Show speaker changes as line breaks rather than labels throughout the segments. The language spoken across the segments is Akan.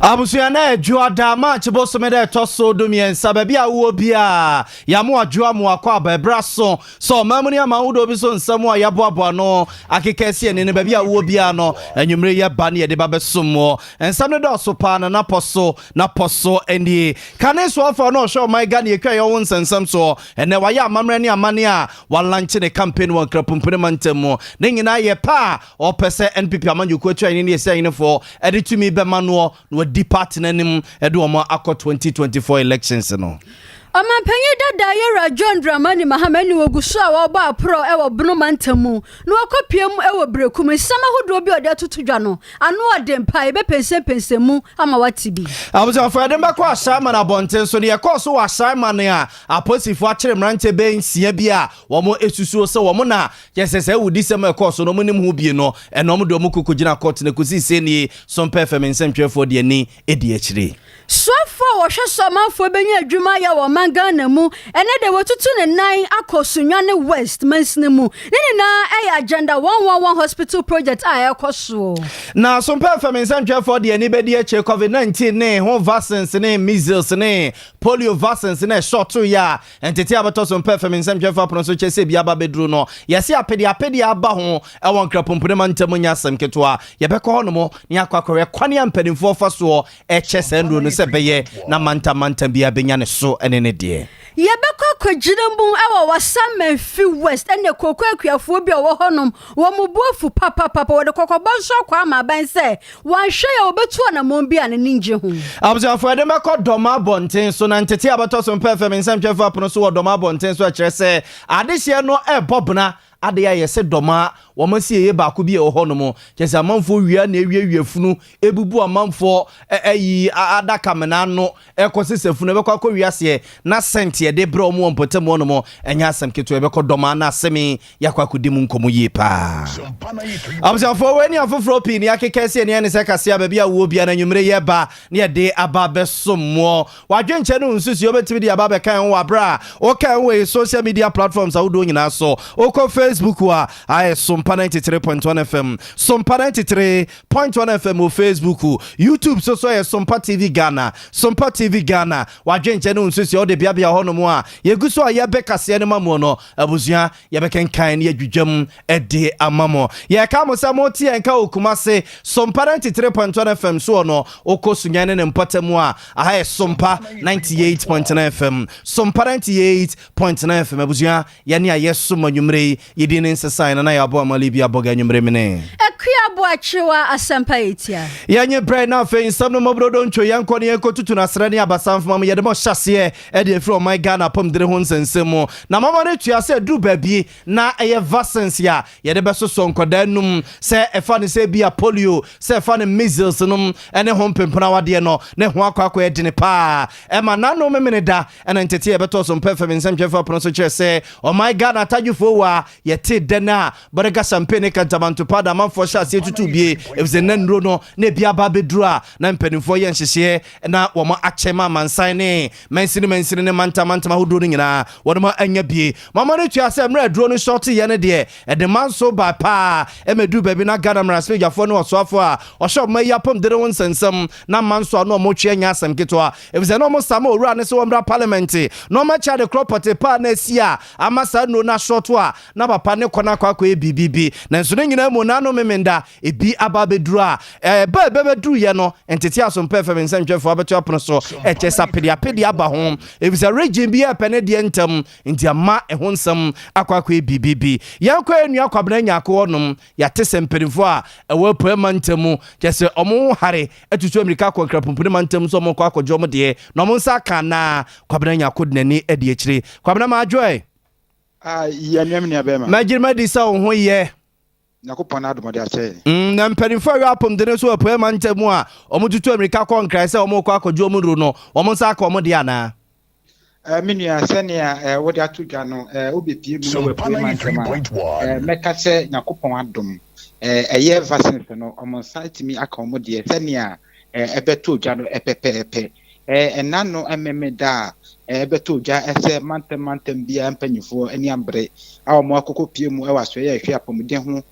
Abusuana Juada match bosomede toso dumien sababia wo bia ya mo adwoa mo akwa bebraso so mamuni ama wudo bi so nsamo ya boabo no akekese ne babia wo bia no anwumre ye ba ne de babesomo ensam ne do so pa na poso eni kane so afa no show my Ghana ekwa ye won sensam so ene wa ya amamre ne amane a walanche ne campaign won krapumpene mantemo ne nyina ye pa opese NPP amanjuku atwa ne ese ne for editumi be mano no di party nanim edo omo akọ 2024 elections no
Penye dada yera John Dramani Mahamani woguso a woba pro e wo bunu mantamu no akopiem e wo brekum sama hodo bi ode atutudwa no anu ode mpa e be pensemu ama watibi
abuja fa dem bakọ asama na bonten so ne yekoso wa asama ne a aposifo akere mrante be nsia bi a wo mo esusuo se wo mo na yesese wudi sem yekoso no mo nim ho bi no enom do mo kokogina court ne kosi se ni Sompa FM nsentwefo de ni edi akire
so for wo hwe somanfo benye adwuma ya wo Ghana mu ene de wotutu ne nan akosunwane west mansne mu ne na agenda 111 hospital project a ekoso
na Sompa FM nsentwefo de ni bedi eche COVID-19 ne ho vaccines ne measles ne polio vaccines ne shot ya entity abato Sompa FM nsentwefo pronso chese bia ba bedru no yesi apedi aba ho e won krapompene mantam nya asem ketwa ye beko ho no mo ne akwakore kwane ampadimfo faso e chese nduro no se beye na manta bia benya ne so ene ne de
yebeko kwagirembu ewo wasama fi west ene kokko akuafo bi owo honom wo mubuafu papa wo de kokko so kwa ma ban se wanhwe ya obetu na mombi ane ninje hu
abuzafo de meko doma bonten so na ntete abato Sompa FM nsentwefo apono so wo doma bonten so akire se adehye no bobna ade ya yese doma wo masi eye ba ko bi e ho no mo kese amanfo wia na ewie funu ebubu amanfo ayi adaka mena no ekosesefunu be kwa wiase na sent ye de bro mo mpotem no mo enya asem keto e be ko doma na asemi yakwa kodi mu nkomo yi pa abusafo weni afofro opini akekese ne ne se kase abia wo bia na nwumre ye ba ne de aba besomo wadwenche no nsusu obetimi de aba be kan wo abra o kan we social media platforms awdo nyina so o ko Facebook wa Sompa 93.1 FM Sompa 93.1 FM o Facebook YouTube so Sompa TV Ghana wajenche no nsusi o de bia ho no mo a yeguso a ye bekase ne mamo no abusua ye bekenkan ne adwudwam ede amamo ye ka mo samoti enka okumase Sompa 93.1 FM so no okosunyane ne mpatamu a Sompa 98.9 FM Sompa 98.9 FM abusua ye ne ayeso manwumre yedi ne nsesa na ya abo amalibi aboga nwumre mene
akua bo achewa asampa etia
yanye bre na fe insam no mobrodo ncho yanko ne ekotutu na sra ne abasamfo mam yede mo hyase e de from my Ghana pom dire ho nsensemo na mama ne tua se du babi na eye vaccines ya yede beso so nkoda num se efa ne se bia polio se efa ne measles num ene ho mpempena wade no ne ho akwa edine pa e ma nano memene da ene ntete e beto so mpefem nsentwefo pronso kire se o my Ghana tajufo wa yete dena borega champagne kantamanto pada manfo hyase tutu bie efze nanro no na bia ba bedura na mpanimfo ye nhyehye na wo ma achema mansan ne mansini ne mantama hodo no nyina wo ma anya bie mama ne tua se mra duro no short ye ne de e de manso ba pa e medu baby na Ghana mra spejafo no osoafo a o sho ma yapom dere won sensam na manso no mo twa nya asem keto efze no mo samo owura ne se wo mra parliament no ma cha de property pa na sia amasa no na short a na papa ne kona kwa bibibi na nso nyina mu na no memenda ebi aba bedura ba beduru ye no entete Sompa FM nsentwefo abeto apono so echesa pedi aba ho efisa region bi e pene de entam nti ama ho nsam akwa bibibi yankwa enu akwabena nyako wonom ya tesempedifo a ewo poema ntamu kese omo hare etutu amerika konkra pumpune mantam so omo kwa akwajo mo de no mo nsa kana kwabena nyako de nani edi akire kwabena ma joy
ya nyamni abema
majirma di sa ho ye
nakopona adomode ache
na mpanimfo ya apom de so poema ntamu a omututu amerika konkra se omo kwa akwajo mo ru no omo nsa ka omo de ana
minua senia wodi atudwa no obepie mu no poema ntamu meka se nakopon adom eye vaccine no omo site mi aka omo de senia ebeto dwa no epepepe enano ememe da beto dwa ese mantem bia mpanyifo ani ambre a mo akoko pie mu e waso ye hwe apomde ho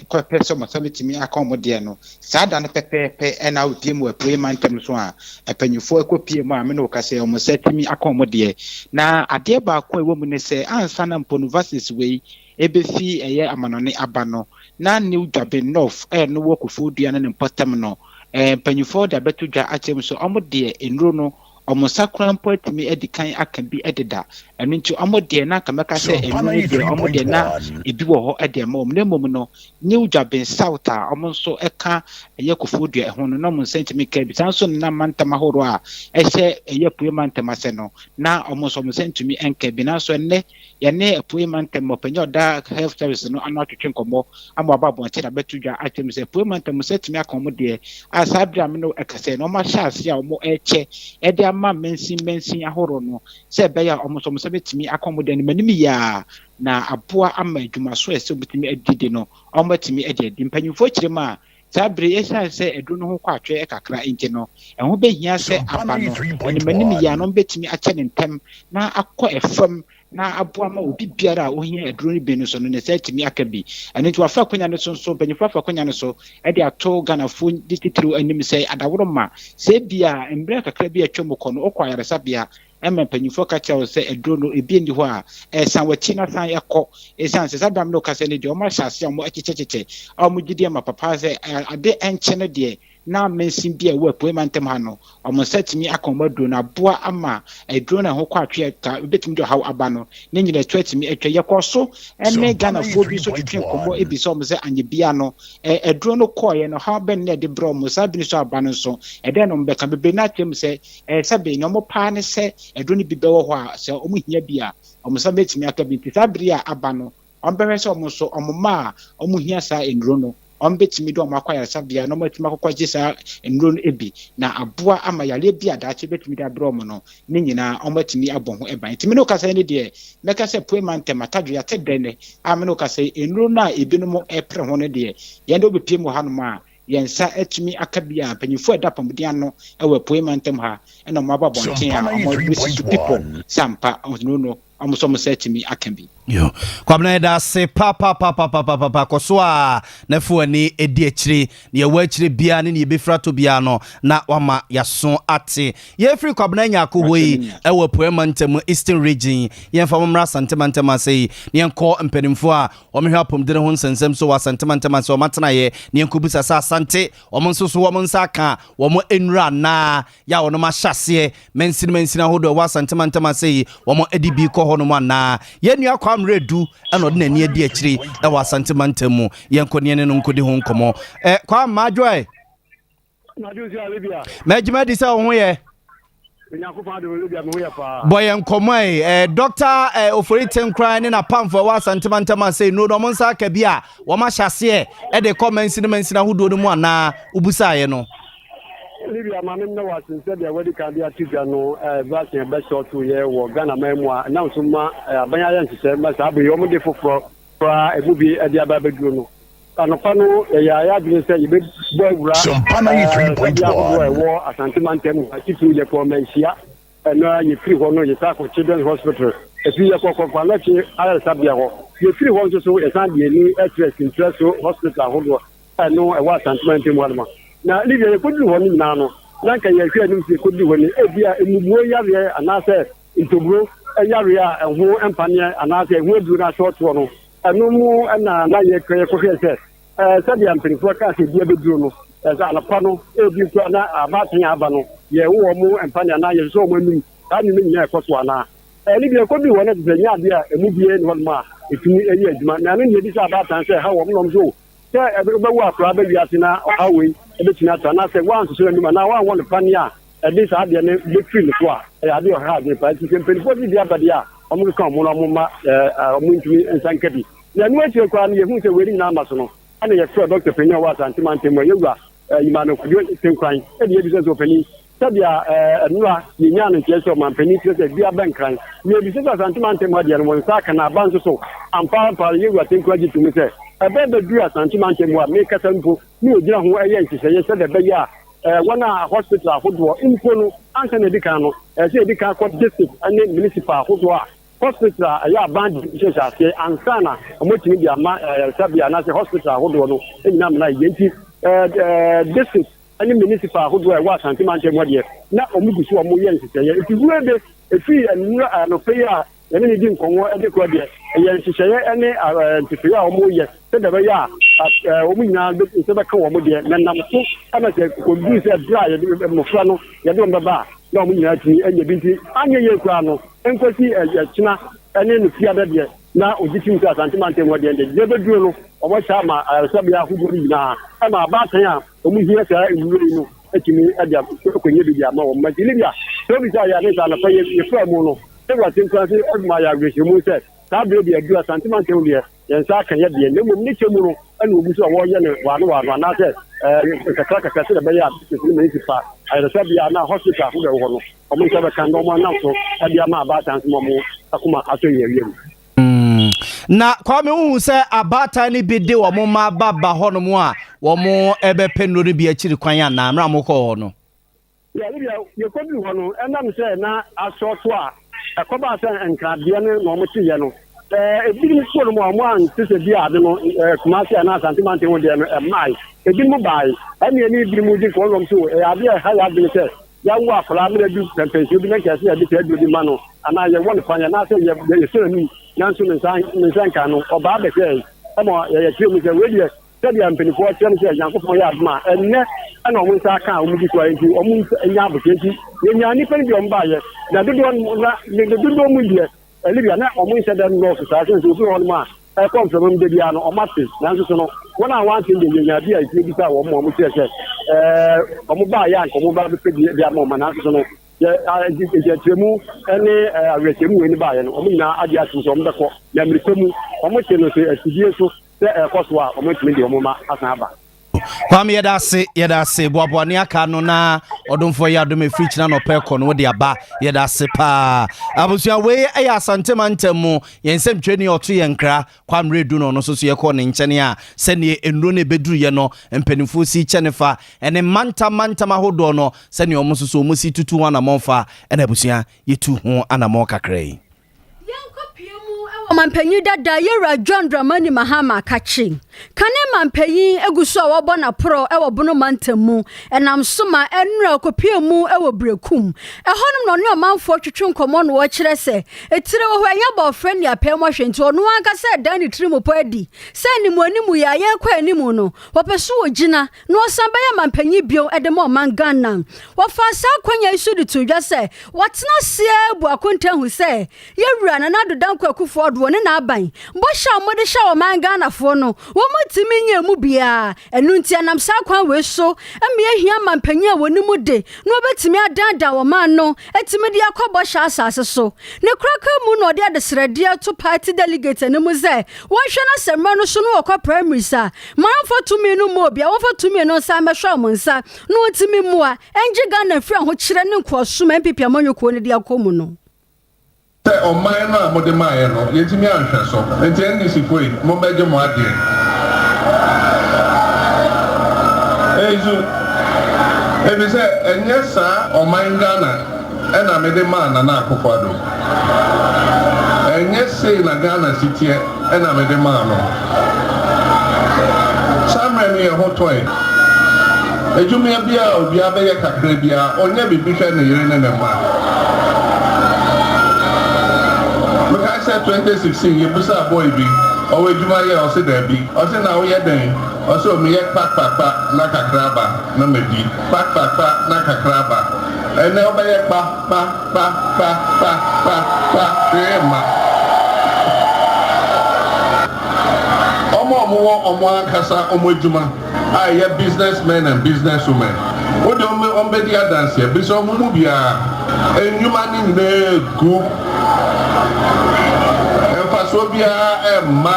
ko pese mo sametimi aka mo de no sada no pepepe ena opie mu apue mantem so a epanyifo akopie mu a me no kase mo satimi aka mo de na ade ba ko ewo mu ne se ansa na mponu versus we ebefi eye amanone aba no na new dwabe north no wo kofu dua na ne potem no panyifo da beto dwa achem so omo de enro no omusakran potimi edikan aka bi ededa eno nti omode na kameka se enu ni de omode na ebi wo ho ede ma omnemom no new jaben south a omonso eka eyekofodua ehun no no sentimi ka bi sanso na mantama horo a ehye eyepue mantama se no na omonso sentimi enka bi na so enne ye ne epue mantama panyo da health service no ana twetwe nkomo ama ababo nti da betudwa atem se epue mantama setimi aka omode asabra me no ekase no ma hyase a omo eche ede ma mensin ahoro no se be ya omoso betimi akomoda ni manimi ya na aboa ama adwuma so ese betimi adidi no omatimi edi mpanyimfo kirema sabre esa se edu no ho kwatwe kakra enje no eho behia se aba no ni manimi ya no betimi ache ne ntem na akọ efam na aboa ma obi biara a ohia eduro ni benu so no ne setimi akabi ene nti wafa kwanya ne so mpanyimfo afa kwanya ne so ede ato Ghana fo dititiro anim se adaworo ma se bia embre kakra bi atwa mokono okwa yaresa bia ema panyifo ka cha se eduro no ebi ndi ho a san wachi na san yakọ esan se sadam no kase ne de o ma hyase a mo achichecheche a mo gidi ma papa se ade enche no de na mensin bia wo apoe mantem ha no omo setimi akomado na boa ama eduro na ho kwatwe ka betimi do haw aba no ne nyina twatimi atwa yekoso ene Ghana fo bi so twetwe komo ebi so mo se anye bia no eduro no koye no ha ben ne de bro mo sabi so aba no so ede no mbeka bebe na twem se sabe no mo pa ne se eduro ni bibe wo ho a se omo hia bia omo sabe timi aka bi ti sabri a aba no ombe se omo so omo ma omo hia sa enduro no ombetimi do makwaya sabia no matima kokwaje sa enro no ebi na aboa ama yale bia daache betimi da brom no ne nyina omatimi abon ho eban timi no kasa ne de meka se poema ntema tadwo ya tedene ameno kasa enro na ebi no mo epre ho ne de ye ndo bepie mu hanu ma yensa etimi akabia panyifo edapamdia no ewe poema ntem ha ena mo ababonten a mo people Sompa no amuso setimi akambi
yo kwabna da se pa koso a na fu ani edi akire ne yawa akire bia ne yebefra to bia no na wama yaso ate ye free kwabna nya akohoi ewa poema ntem eastern region ye mfa momra santema sei ne enko mpanimfo a omehwa pomdere ho nsensem so wa santema so matena ye ne enko bisa sa asante omonso so womonsa ka womo enura na ya wono ma hyase mensin ahodo wa santema sei womo edibi ko hono ma na ye nua kwa mredu eno de nani adi akire e wa santema ntemu ye nkone ne no nkodi ho nkomo kwa madwoe majima di sa ho ye boy nkomo doctor oforiten kran ne na pamfo wa santema ntema sei no do monsa ka bia wo ma hyase e de comments ne mansin ahodo no mu ana ubusa ye no
Libya mamem na wasinse dia wedi ka dia tigwa no vaccine be short to ye wo Ghana memu a na nsoma abanya ya nsese ma sabu yo mde foforo pra ebubi e dia ba beduro no anopa no ya bi se ye be bo
Sompa 93.1
wo asante mantem atitu ye ko mensia na ye free ho no ye ta ko children's hospital e fi ye ko fa na chi ala sabia ho ye free ho so e san die ni interest hospital ho do no e wa asante mantem wa na Libya ko du woni na no na kan ye hwe anim se ko du woni ebia emubuo yare anase intoburo yare a ho empane anase ho edu na short no anu mu na ye kwe ko hwe se sabi ampirifo ka se bia beduro no za na pa no ebi ko na abaten aba no ye wo mu empane na ye so mo anim ani me nya ko so ana Libya ko du woni de nya bia emubie ni won ma etumi eyi adwuma na no ye bi sa abatan se ha wo mo so se ebe wo akra ba wiase na hawe ebe tina ta na se wan so ni ma na wan won pani a ebe sa de ne be free no so a ya de ha de pa ti kempen fo di abade a omu kan mo no mo ma omu ntumi nsankadi na nu achi kwa na ye hu se weri na amaso no ana ye fro doctor penya wa santimante mo yewura imano kudio tenkran ebe ye bi se so pani sabia nura ye nya no kieso man pani se bi abankran me bi se santimante mo de no won sa kana abanso so ampa yewura tenkraji tumi se ebe du asantimante mo me kasampo ni ogira ho eye nsese se de be ya wana hospital ahodo info no ansa na di kan no say di kan court district and municipal hodo hospital ya band shesha ansa na omotimi bi ama sabia na say hospital hodo no nyina na yenti district and municipal hodo e wa santi man temo de na omugusu omo ye nseseye efiwure be efi no fe ya ene ni di nkonwo e de ko de ye nseseye ene ntife ya omo ye se de be ya omo nyina de se be kan omo de na nam so ana se ko du se dra ye mo fra no ye de omo ba na omo nyina ti enye binti anye ye kura no enkwati china ene no fia de na ojitim se asante man temo de de be duro no omo cha ma sabia hudu nyina ama ba tan a omo hiya sa ewure no etimi adia konye bi ama wo ma dilibia so bi sa ya ne sa na fa ye fra mu no e wa tin kan se ma ya gbe mu se ta be bi adu asante man temo de yen sa kan ye de ne mu ni chemu no ana obu so wo ye ne wa no na se kaka se de be ya se ni si fa ai da sabia na hospital hu de wo no omo se be kan do mo na so adia ma ba tan mo mo akuma aso ye wiem
na kwame hu se abata ni bi de wo mo ma baba hono mo a wo mo ebe penno bi akiri kwan ya na amra mo ko no
ya ye ko bi hono enam se na aso to a akoba se enkradie ne no mo ti ye no ebi ni so mo an se se bi ade no kuma se na santimante wo de mai ebi mo bai ani ni bi mo di ko no so ade ha ya bi se ya wo afra me du pension bi na kase ya bi te du di ma no ana ye won kwanya na se ye so ni nanso mensan ka no oba be say emo ye tie mu se we die se dia mpenifo tie mu se yankofo ya adma enne ana omu nsa ka omu di so enti omu nya abokenti ye nya ni pen bi omba ye na dodo na ne dodo mu die libia na omu nsa dem no so sa so so ho ma e kom so mu de bia no omate nanso so no wona wan tin de nya bia tie bi sa wo mo mu se omu ba ya nko mu ba be pe bia mo ma nanso so no ye temu ene awetemu eni ba ye no omo nyina ade atum so omo beko ya mirikemu omo che no se asidie so se ekoso a omo timi de omo ma asan aba
kwame yeda se boabo ne aka no na odomfo ya adom efiri kina no peko no de aba yeda se pa abusua we eya asante mantemu yensem twani oto yenkra kwamre du no so ye ko ne nkyene a se ne enuro ne beduru ye no mpanimfo si kyenefa ene manta mahodo no se ne omo so omo si tutu wana monfa ena abusua yetu ho anamo kakrai
Mampanyi dada yera John Dramani Mahama kachi kane mampanyi eguso a wobo na pro ewo bono mantamu enam soma enra kopie mu ewo brekum ehonum no ne omanfo twetwe nkomo no wo kire se etire wo hwanya bo friend ya pemo hwenti ono anka se dan ni tiri mo padi se ni mu animu ya ye kwa animu no wopeso ogina no osamba ya mampanyi bio edemo mangana wo fa sa kwanya isu de tudwa se watena se bu akonta hu se yewura na nadodan kwakufo wone na aban bo sha mo de sha o man Ghana fo no wo mutimi nya mu bia enu nti anam sa kwan we so eme ahia mampanya woni mu de no obetimi adanda wo man no etimi de akobo sha asase so ne kraka mu no de adesrade to party delegate ne mu ze wo hwe na semra no so no okwa primary sa man fo tumi no mo bia wo fo tumi no sa me hwa mo nsa no otimi mu a enje Ghana fri ho kire ne nkwoso man pipia manyoko ne de akomu no
o mai na mo de mai no yetimi anhwe so enti enni sikoi mo beje mo ade eju ebise enye sa o mai Ghana ena me de ma na akofo ado enye se na Ghana sitie ena me de ma no samre ni ho toy eju me bia obi abeye kakra bia onye bibi hwe ne yire ne ma 2016 you busa boy bi owe juma ye o se da bi o se na wo ye den o se o mi ye pak na kakraba na medi pak na kakraba ene o ba ye pa ma omo ankasa omo juma I ye businessmen and businesswomen o de o be dia dance bi so mu bia enuma ni ne gu so bia emma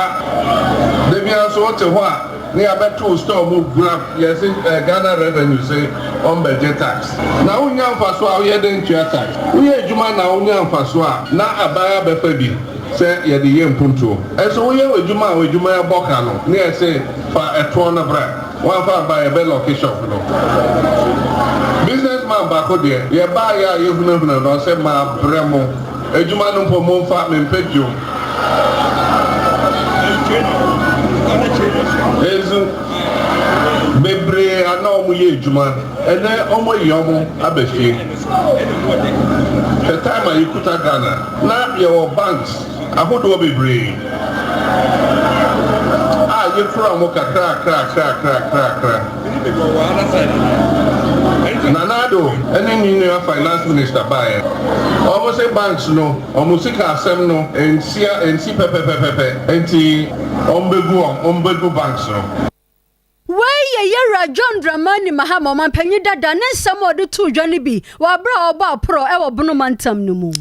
de bia so te ho a ne abeto store mo grab yes Ghana revenue say on budget tax na unya mfaso a ye den tua tax uye ejuma na unya mfaso a na abaya befa bi say ye de ye mpunto eso uye ejuma ya boka no ne say fa eto na bra one fa buy a bell location no business man ba ko de ye ba ya ye hunu no se ma bremo ejuma no mpo mo fa me mpejo ezu bebre ana omo ye ejuma ene omo yomo abefie the time I kuta Ghana na your banks ahodo bebre you from crack. Nanado, any new finance minister by almost a banks no, almost a casem no, and see pepe, and see ombegu banks no.
Why yera John Dramani Mahama man penny dada ne samo de two Johnny B wa bra oba pro e wo bono mantam no mu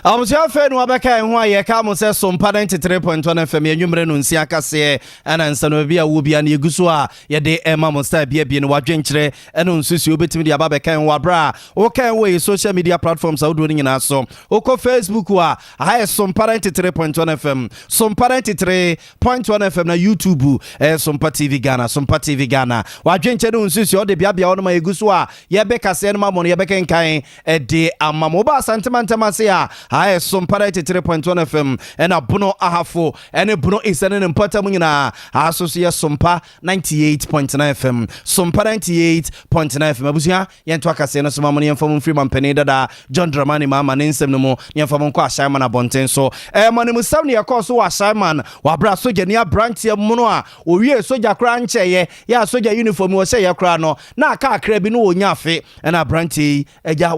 amusia fe no abeka ho aye ka mo se Sompa 93.1 FM enwumre no nsia kase ana nsano bia wo bia na yeguso a ye de ema mo star bia no wadwenkyere eno nsusu obetimi de ababeka ho abra wo kan we social media platforms a wodo nyina so oko Facebook wa ha Sompa 93.1 FM Sompa 93.1 FM na YouTube Sompa TV Ghana Sompa TV Ghana wadwenkyere no nsusu o de bia bia ma yeguso a ye beka se no ma mo no ye beka nkan de amamo ba santimantama se a Aye, Sompa 93.1 FM and a Bruno Ahafo and a Bruno is an important na associate Sompa 98.9 FM Sompa 98.9 FM Abusia yentwaka se no so mamoni yemfam Freeman Peneda da John Dramani mama nensem no mo yemfam kwa Simon Abonten so mane musam ne yakoso wa Simon wa bra soja ne branch ya mu no a owie soja kra ncheye ya soja uniform wo se yakra no na aka akra bi no wonya afe na branch eja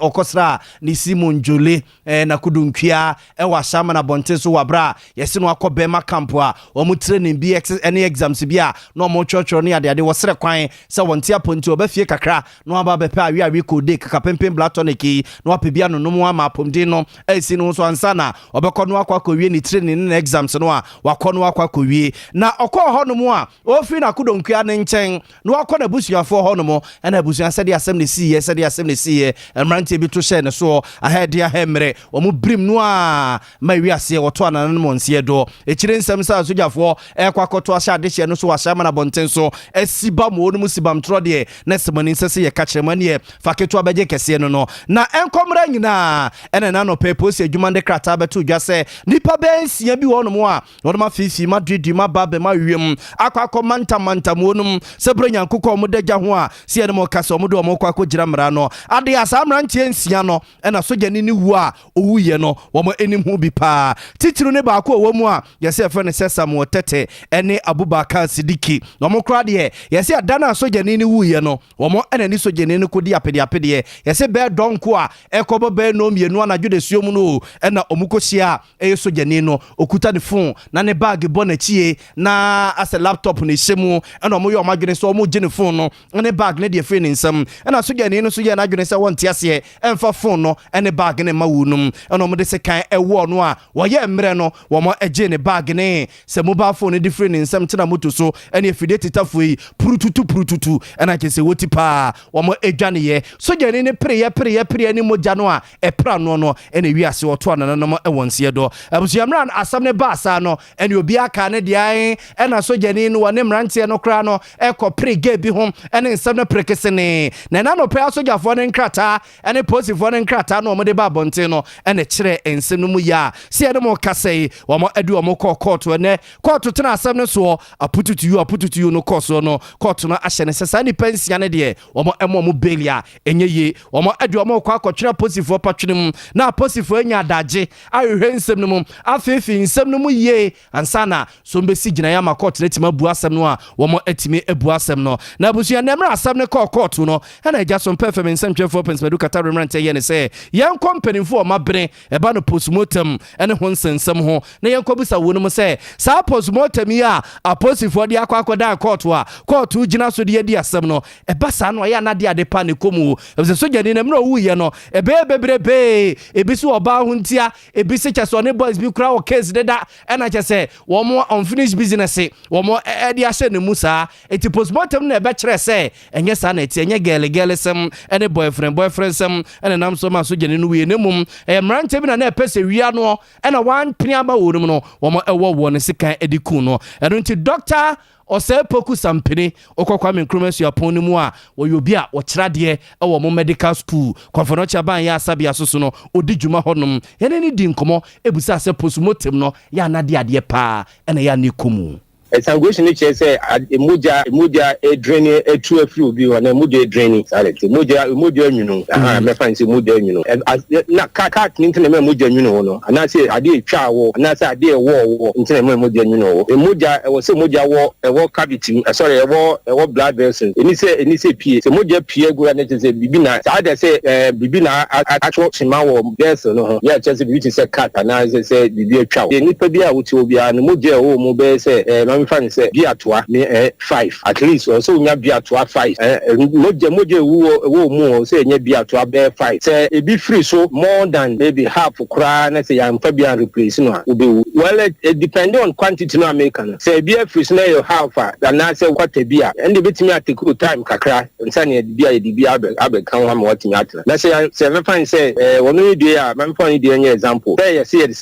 okosra ni Simon Jole na kudunkia ewa Simon Abonten so wa bra yesi no akọ Bema camp a omu training bi any exams bi a no mo chocho ne ade wo sere kwan se wonte aponti obafie kakra no aba bepe awi ko de kaka pempem blatoniki no apebia no no ama apomden no esi no so ansa na obekọ no akọ wie ni training na exams no a wakọ no akọ wie na okọ ho no mu a ofi na kudunkia ne nchen no akọ na busuafo ho no mo na busua se de asem ne siye emrante bi to share ne so ahead ya hemre omu brim no a ma wiase woto anan mo nsie do ekire nsem sa sojafo ekwakoto asha de hye no so Simon Abonten so esiba mo no musibam tro de na semani nsese ye ka kyeremane ye faketo abeje kese no na enkomra nyina ene na no purpose adwuma de krata beto dwase nipa bensia bi wono mo a wono ma fifi ma dwedwe ma babe ma wiem akwakọ manta monum sebro nyankokọ mo dagya ho a se ye mo kase mo do mo kwakọ gira mra no ade asamra ntie nsia no ena soja ni wu a owuye no wo mo enim hu bi pa titiru ne ba ko wo mu a yese efe ne sesam wo tete ene Abubakar Sidiki no mo kra de yese adana soja ni wuye no wo mo ena ni soja ni ko di apede yese be donko a ekobo be no mienu anadwo de suom no ena omukohia soja ni no okuta ne phone na ne bag bo na chie na as a laptop ne hyemu ena mo ye o madwene so mo gine phone no ne bag ne de free ne nsam ena soja ni no so ye na adwene se won tiase emfa phone no ene bag ne mawunum ena mo de se kan ewo no a wo ye mre no wo mo eje ne bag ne se mobile phone de free ne nsam tena moto so ene efide titafo yi purututu ena ke se woti pa wo mo edwane ye soja ni ne pre ni moja no a epra no ene wiase wo to ananam ewonse do abusuamran asam ne baasa no ene obi aka ne de an ena soja ni no ne mrante no kra no ekọ ge bi hom ene nsam ne prekese ne na no pre soja fo ne nkrata ene police fo ne nkrata no mo de ba bonten no ene kire ensem no mu ya se ene mo kasei wo mo adu wo mo court ne court tena asam ne so apututu no court no court no ahye ne sesa ni pensia ne de wo mo emo mo belia enye ye wo mo adu wo mo kwa akotwena police fo patwenem na police fo anya adaje ahwehwe nsem no mu afefi nsem no mu ye ansana so mbesi gina ya ma court letima bu asem no a wo mo atimi ebu asem no na busia nemra asam ne court no na eja so perfect nsem twefo pens medu kata remrante ye ne se yen company fo ma bene eba no postmortem ene ho nsensem ho na yen kobisa wo no mu se sa postmortem ya aposifo de akwakoda court a court ugina so de di asem no eba sa no ya na de ade pa ne komu e soja ni nemra wu ye no ebe bebrebe ebisi oba ho ntia ebisi kyeso ne boys bi kura o case de da ena kyese wo mo unfinished business wo mo e de ahye ne musa enti postmortem na be kire say enye sa na eti enye gele sem ene boyfriend sem ene nam so ma so gene no wie ne mum mrante bi na pese wia no ena wan pini aba wo no wo mo ewo ne sikan ediku no eno nti doctor ose poku sampini okokwa me nkromasu apon mu a woyobi a wo kirade ewo mo medical school konfonocha ban ya asabia soso no odi djuma honom ene ni di nkomo ebusa se postmortem no ya na de pa ene ya ni komu
Sangwishing ni say muja draining a true few be on a muja draining salad. Muja me fancy muja na cat into the muja and I say I did chow and I say I did war into the muja a muja was a muja war a war cavity sorry a war blood vessel and he say P so muja P go and it is a bibina I say bibina actual chimawo yes no yeah just if you say cat and I say bibi chow the nipabia which will be an muja o mube say fan say biatwa me 5 at least also nya biatwa 5 moje wo mu say nya biatwa be 5 say e be free so more than maybe half kra na say am fa bia replace no obewu well it depend on quantity no american say bia free so na your half na say quarter bia and the betimi atake time kakra nsa na bia di bia abe kan ha ma watimi atena na say me fan say wono die a me fan die nya example say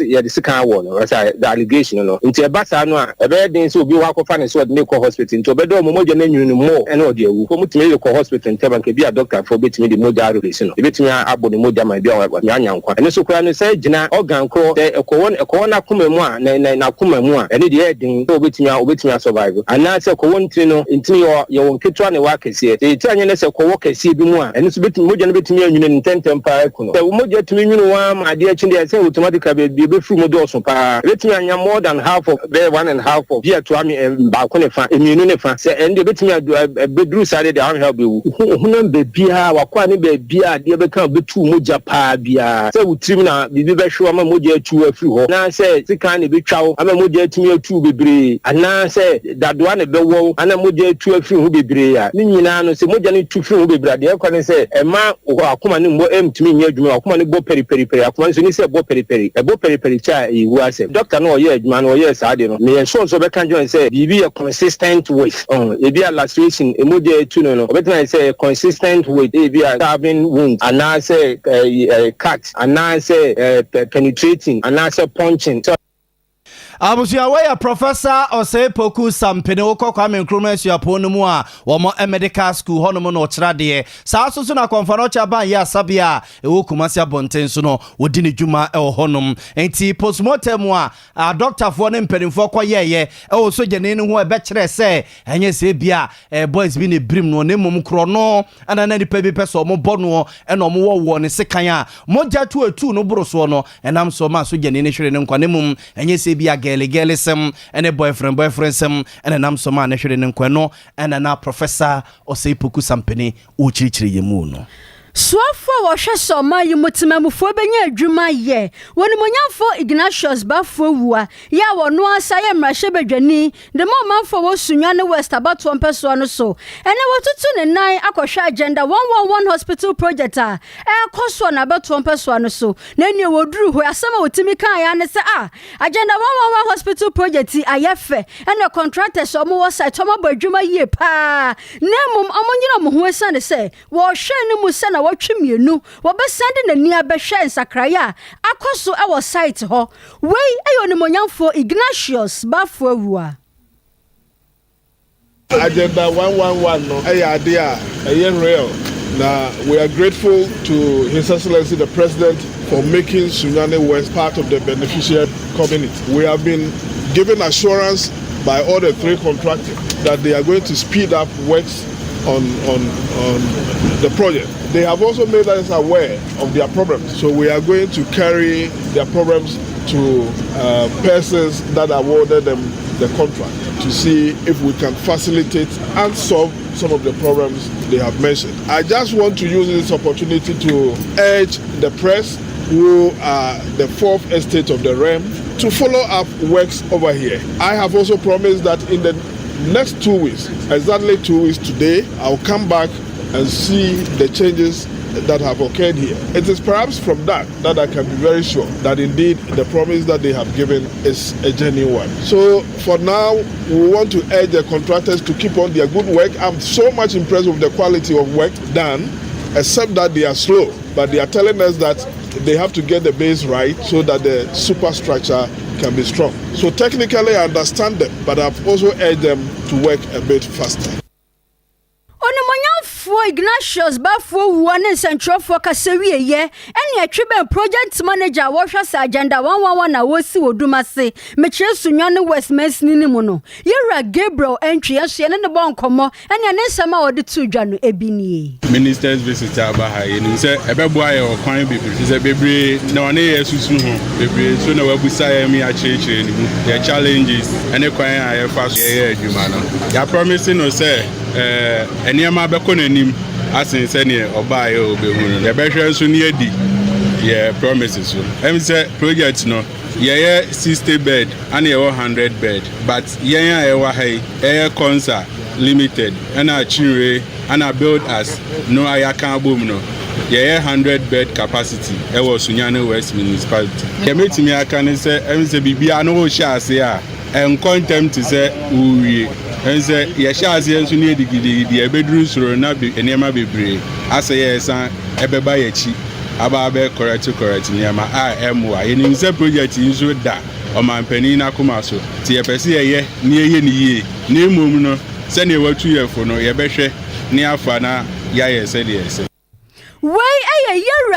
ye the second one no say the allegation no nti e basa no a e be den so obi wa ko fa ne so de ko hospital nti obedo mo moja na nwunu mo ene odi ewu ko mutime ko hospital nti banka bia doctor for betimi di moja release no betimi abo ne moja ma bia wa nya nkwa ene so kura no say gina organ ko ko na kuma mu a na kuma mu a ene de edin so obetimi survive ana say ko wonti no nti yo wonketwa ne wa kese e ti anya ne say ko wo kese bi mu a ene so betimi moja no betimi nwunu ntentem pa ko no so moja timi nwunu wa ma de achi de say automatically be free mo do so pa betimi anya more than half of be 1.5 of bia to ami ba ko ne fa eminu ne fa say ende betimi bedru sare de am help be hunam be bia wakwa ne be bia de be kan betu moja pa bia say wutrim na bibi be hwe ama moja atu afiri ho na say sika ne betwawo ama moja atumi atu bebre ana say dadoa ne be wo ana moja atu afiri ho bebre ya ni nyina no say moja ne tu firi ho bebre de ko ne say ema akoma ne mbo emtumi nya adwuma akoma ne bo peri akoma ne so ni say bo peri cha iwu ase doctor no ye adwuma no ye sa de no me so be kan join say bibi a consistent with e be a lacration emoji tu no better say consistent with e be a stabbing wound and I say cut and I say penetrating and I say punching so
Abusia we professor Osei Poku Sampene okokwa me nkromasu aponu mu a wo mo medical school hono no kirade saa so na konfanocha ban ya sabia ewo kumasi abonten so no wodi ne djuma honom enti postmortem a doctor fo ne mpanimfo koyeye ewo so gene ne ho e be kire se enye se bia boys bi ne brim no ne mum kro no ana na nipa bi peso mo bono e no mo wo ne sekan a moja tu atu no boroso no enam so ma so gene ne hwere ne nkwa ne mum enye se bia gele sem ene boyfriend sem ene nam so ma ne hwere ne nkwa no ene na professor Osei Poku Sampene o chirichiri yemu no
Swafo wo hweso ma yimutimamufo benya adwuma ye woni monyamfo Ignatius bafo wua ya wono asa ye mrahye bedwani de mo manfo wo sunwa ne West abato mpeso no so ene wotutu ne nan akohwe agenda 111 hospital project a koso na abato mpeso no so na ene woduru ho asema wotimi kan ya ne se agenda 111 hospital project ayefe ene contractors omo wo site omo badwuma ye pa nemum omonyina mo ho esa ne se wo hwe ne mu se na watwemienu wobesande nani abehwe nsakraya akoso ewo site ho wei ayo ne monyamfo Ignatius bafo awua
agenda 111 no ade a real na we are grateful to His Excellency the President for making Sunyani West part of the beneficiary community. We have been given assurance by all the three contractors that they are going to speed up works on the project. They have also made us aware of their problems, so we are going to carry their problems to persons that awarded them the contract to see if we can facilitate and solve some of the problems they have mentioned. I just want to use this opportunity to urge the press, who are the fourth estate of the realm, to follow up works over here. I have also promised that in the next 2 weeks, exactly 2 weeks today, I'll come back and see the changes that have occurred here. It is perhaps from that I can be very sure that indeed the promise that they have given is a genuine one. So for now, we want to urge the contractors to keep on their good work. I'm so much impressed with the quality of work done, except that they are slow. But they are telling us that they have to get the base right so that the superstructure can be strong. So technically I understand them, but I've also urged them to work a bit faster.
Ignatius Bafo one and Central for Casaria, and your tribute project manager, Washers Agenda 111. I was see Dumase, Mitchell Sunyana West Mess Ninimuno. You're a Gabriel entry, and she and the bon como, and your name some of the 2 Janu Ebini.
Ministers visit Abaha, and he said, a boy or coin baby, is a baby, no one is baby, so no we say me a change their challenges, and a coin I have fast, you man. You're promising or say, and near my baconin. As in senior or buy or be the better so near D. Yeah, promises. So say projects no. Yeah, 60 bed and 100 bed. But air concert limited and a chinre and a build us no I can't boom no. Yeah, 100 bed capacity. I was Sunyana West Municipality. Yeah, meet me I can say BB I know shall say and contempt to say we. And say, Yasha says you need the bedrooms or not be any ma be brave. I say, yes, I ever buy a cheap. Ababe correct near my IMY. And in the project, you should that on my penina comaso. See a pesia near ye, near Mumuno, send you 2 years for no Yabeshe, near Fana, Yaya said yes.
Why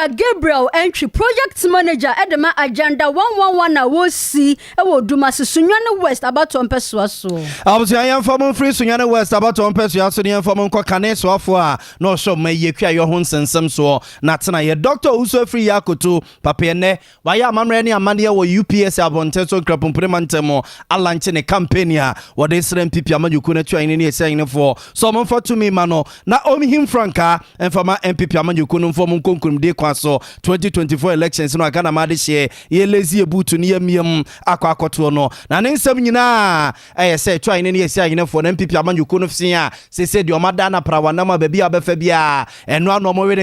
a Gabriel entry project manager Edema Agenda 111 I will see I will do Master Sunyana West about to Peswaso.
I was young from free Sunyana West about to Peswaso from Canes for no show may ye cry your horns and some so Natana ye doctor also free Yakutu Papene why am Mamrani Amandia or UPS Abonteso Crapum Premantemo Alanchene Campania what they send people you couldn't try any saying for someone for to me mano na only him Franca and for my MP you couldn't form Kunkum de Kwaso 2024 elections no Ghana Madishe ye lazy butu near mium aquacoto no na nsem nyina say try any say for MPP aman you couldn't see say said your madana prawanama baby abefa bia and no more we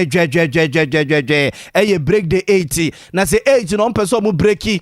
break the 80 na say 80 no person mu breaking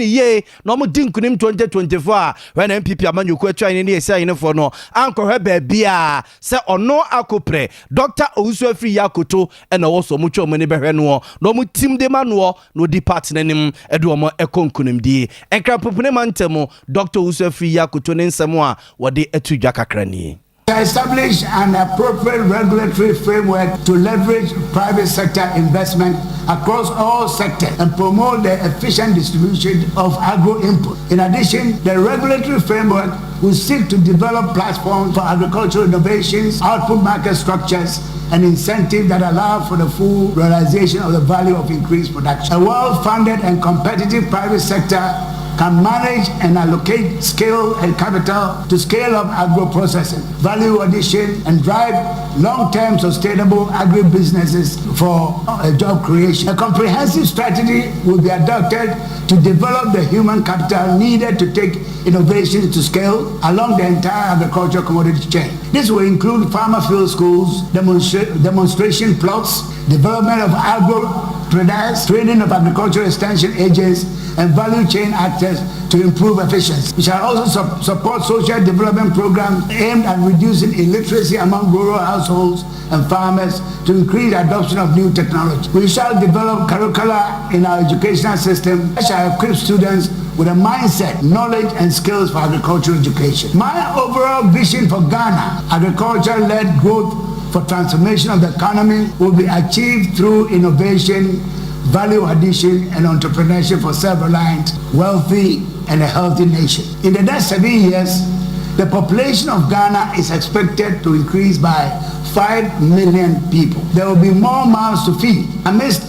ye no mu dinkunim 2024 when MPP aman you could try any say for no anko he bia say ono akopre Dr. Ousu Free Yakuto and also mucho many beheno no mu team de manuo no di partner nim eduomo ekonkunim di enkra popune mantemo Dr. Ousu Free Yakuto nsemo a wode atudwa kakrani.
Establish an appropriate regulatory framework to leverage private sector investment across all sectors and promote the efficient distribution of agro input. In addition, the regulatory framework will seek to develop platforms for agricultural innovations, output market structures, and incentives that allow for the full realization of the value of increased production. A well-funded and competitive private sector can manage and allocate skill and capital to scale up agro-processing, value addition, and drive long-term sustainable agribusinesses for job creation. A comprehensive strategy will be adopted to develop the human capital needed to take innovations to scale along the entire agricultural commodity chain. This will include farmer field schools, demonstration plots, development of agro-traders, training of agricultural extension agents, and value chain actors to improve efficiency. We shall also support social development programs aimed at reducing illiteracy among rural households and farmers to increase adoption of new technology. We shall develop curricula in our educational system that shall equip students with a mindset, knowledge, and skills for agricultural education. My overall vision for Ghana, agriculture-led growth for transformation of the economy, will be achieved through innovation, value addition, and entrepreneurship for self-reliant, wealthy, and a healthy nation. In the next 7 years, the population of Ghana is expected to increase by 5 million people. There will be more mouths to feed amidst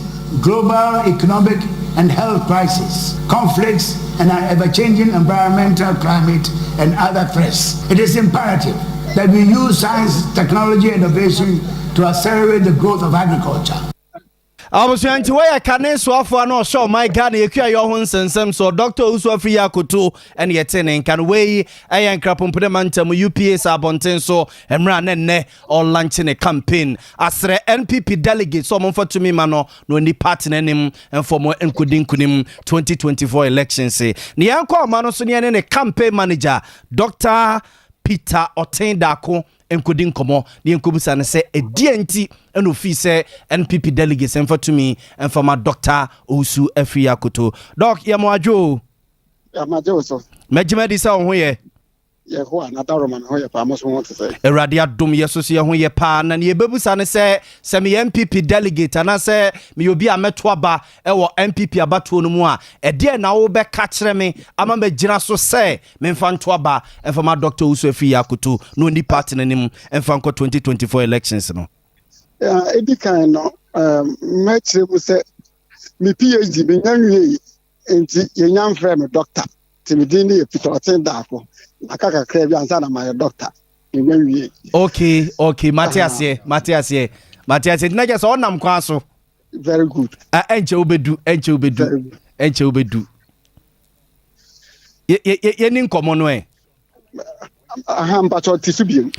global economic and health crises, conflicts, and an ever-changing environmental climate and other threats. It is imperative that we use science, technology, and innovation to accelerate the growth of agriculture.
Abusuanti where kane so afo na show my God ekua your ho nsensem so Dr. Usu Afri Akoto ene yetene kan we ayen krapompede mantam UPS abonten so emra nenne or launch ne campaign asre NPP delegates so monfa to me mano no ni party nanim for more enkudin kunim 2024 elections ne yanko mano so ne campaign manager Dr. Peter Otendako enkudin komo ni enkubusa ne se edienti eno fi se NPP delegates enfa to me and for my Dr. Usu Afri Akoto doc ya mo adwo
so
mejima di sa ho ye
ho another roman ho ye pa mo so want to say
erade adom yeso so ye ho ye pa na ne bebusa ne se me NPP delegate na se me obi ameto aba e wo NPP abato no mu a ede na wo be ka kire me ama me gira so se me mfa nto aba e for my Dr. Usu Afri Akoto no ni party nanim mfa nko 2024 elections no
edi kan no me kire mu se me PhD me nyanwe enti ye nyamfre me doctor timidini Peter Otendako akaka kra bi ansa na my doctor me nyanwe
okay Matthias na just onam kwa so
very good
enche obedu ye ni nkomo no
mpacho tisubiem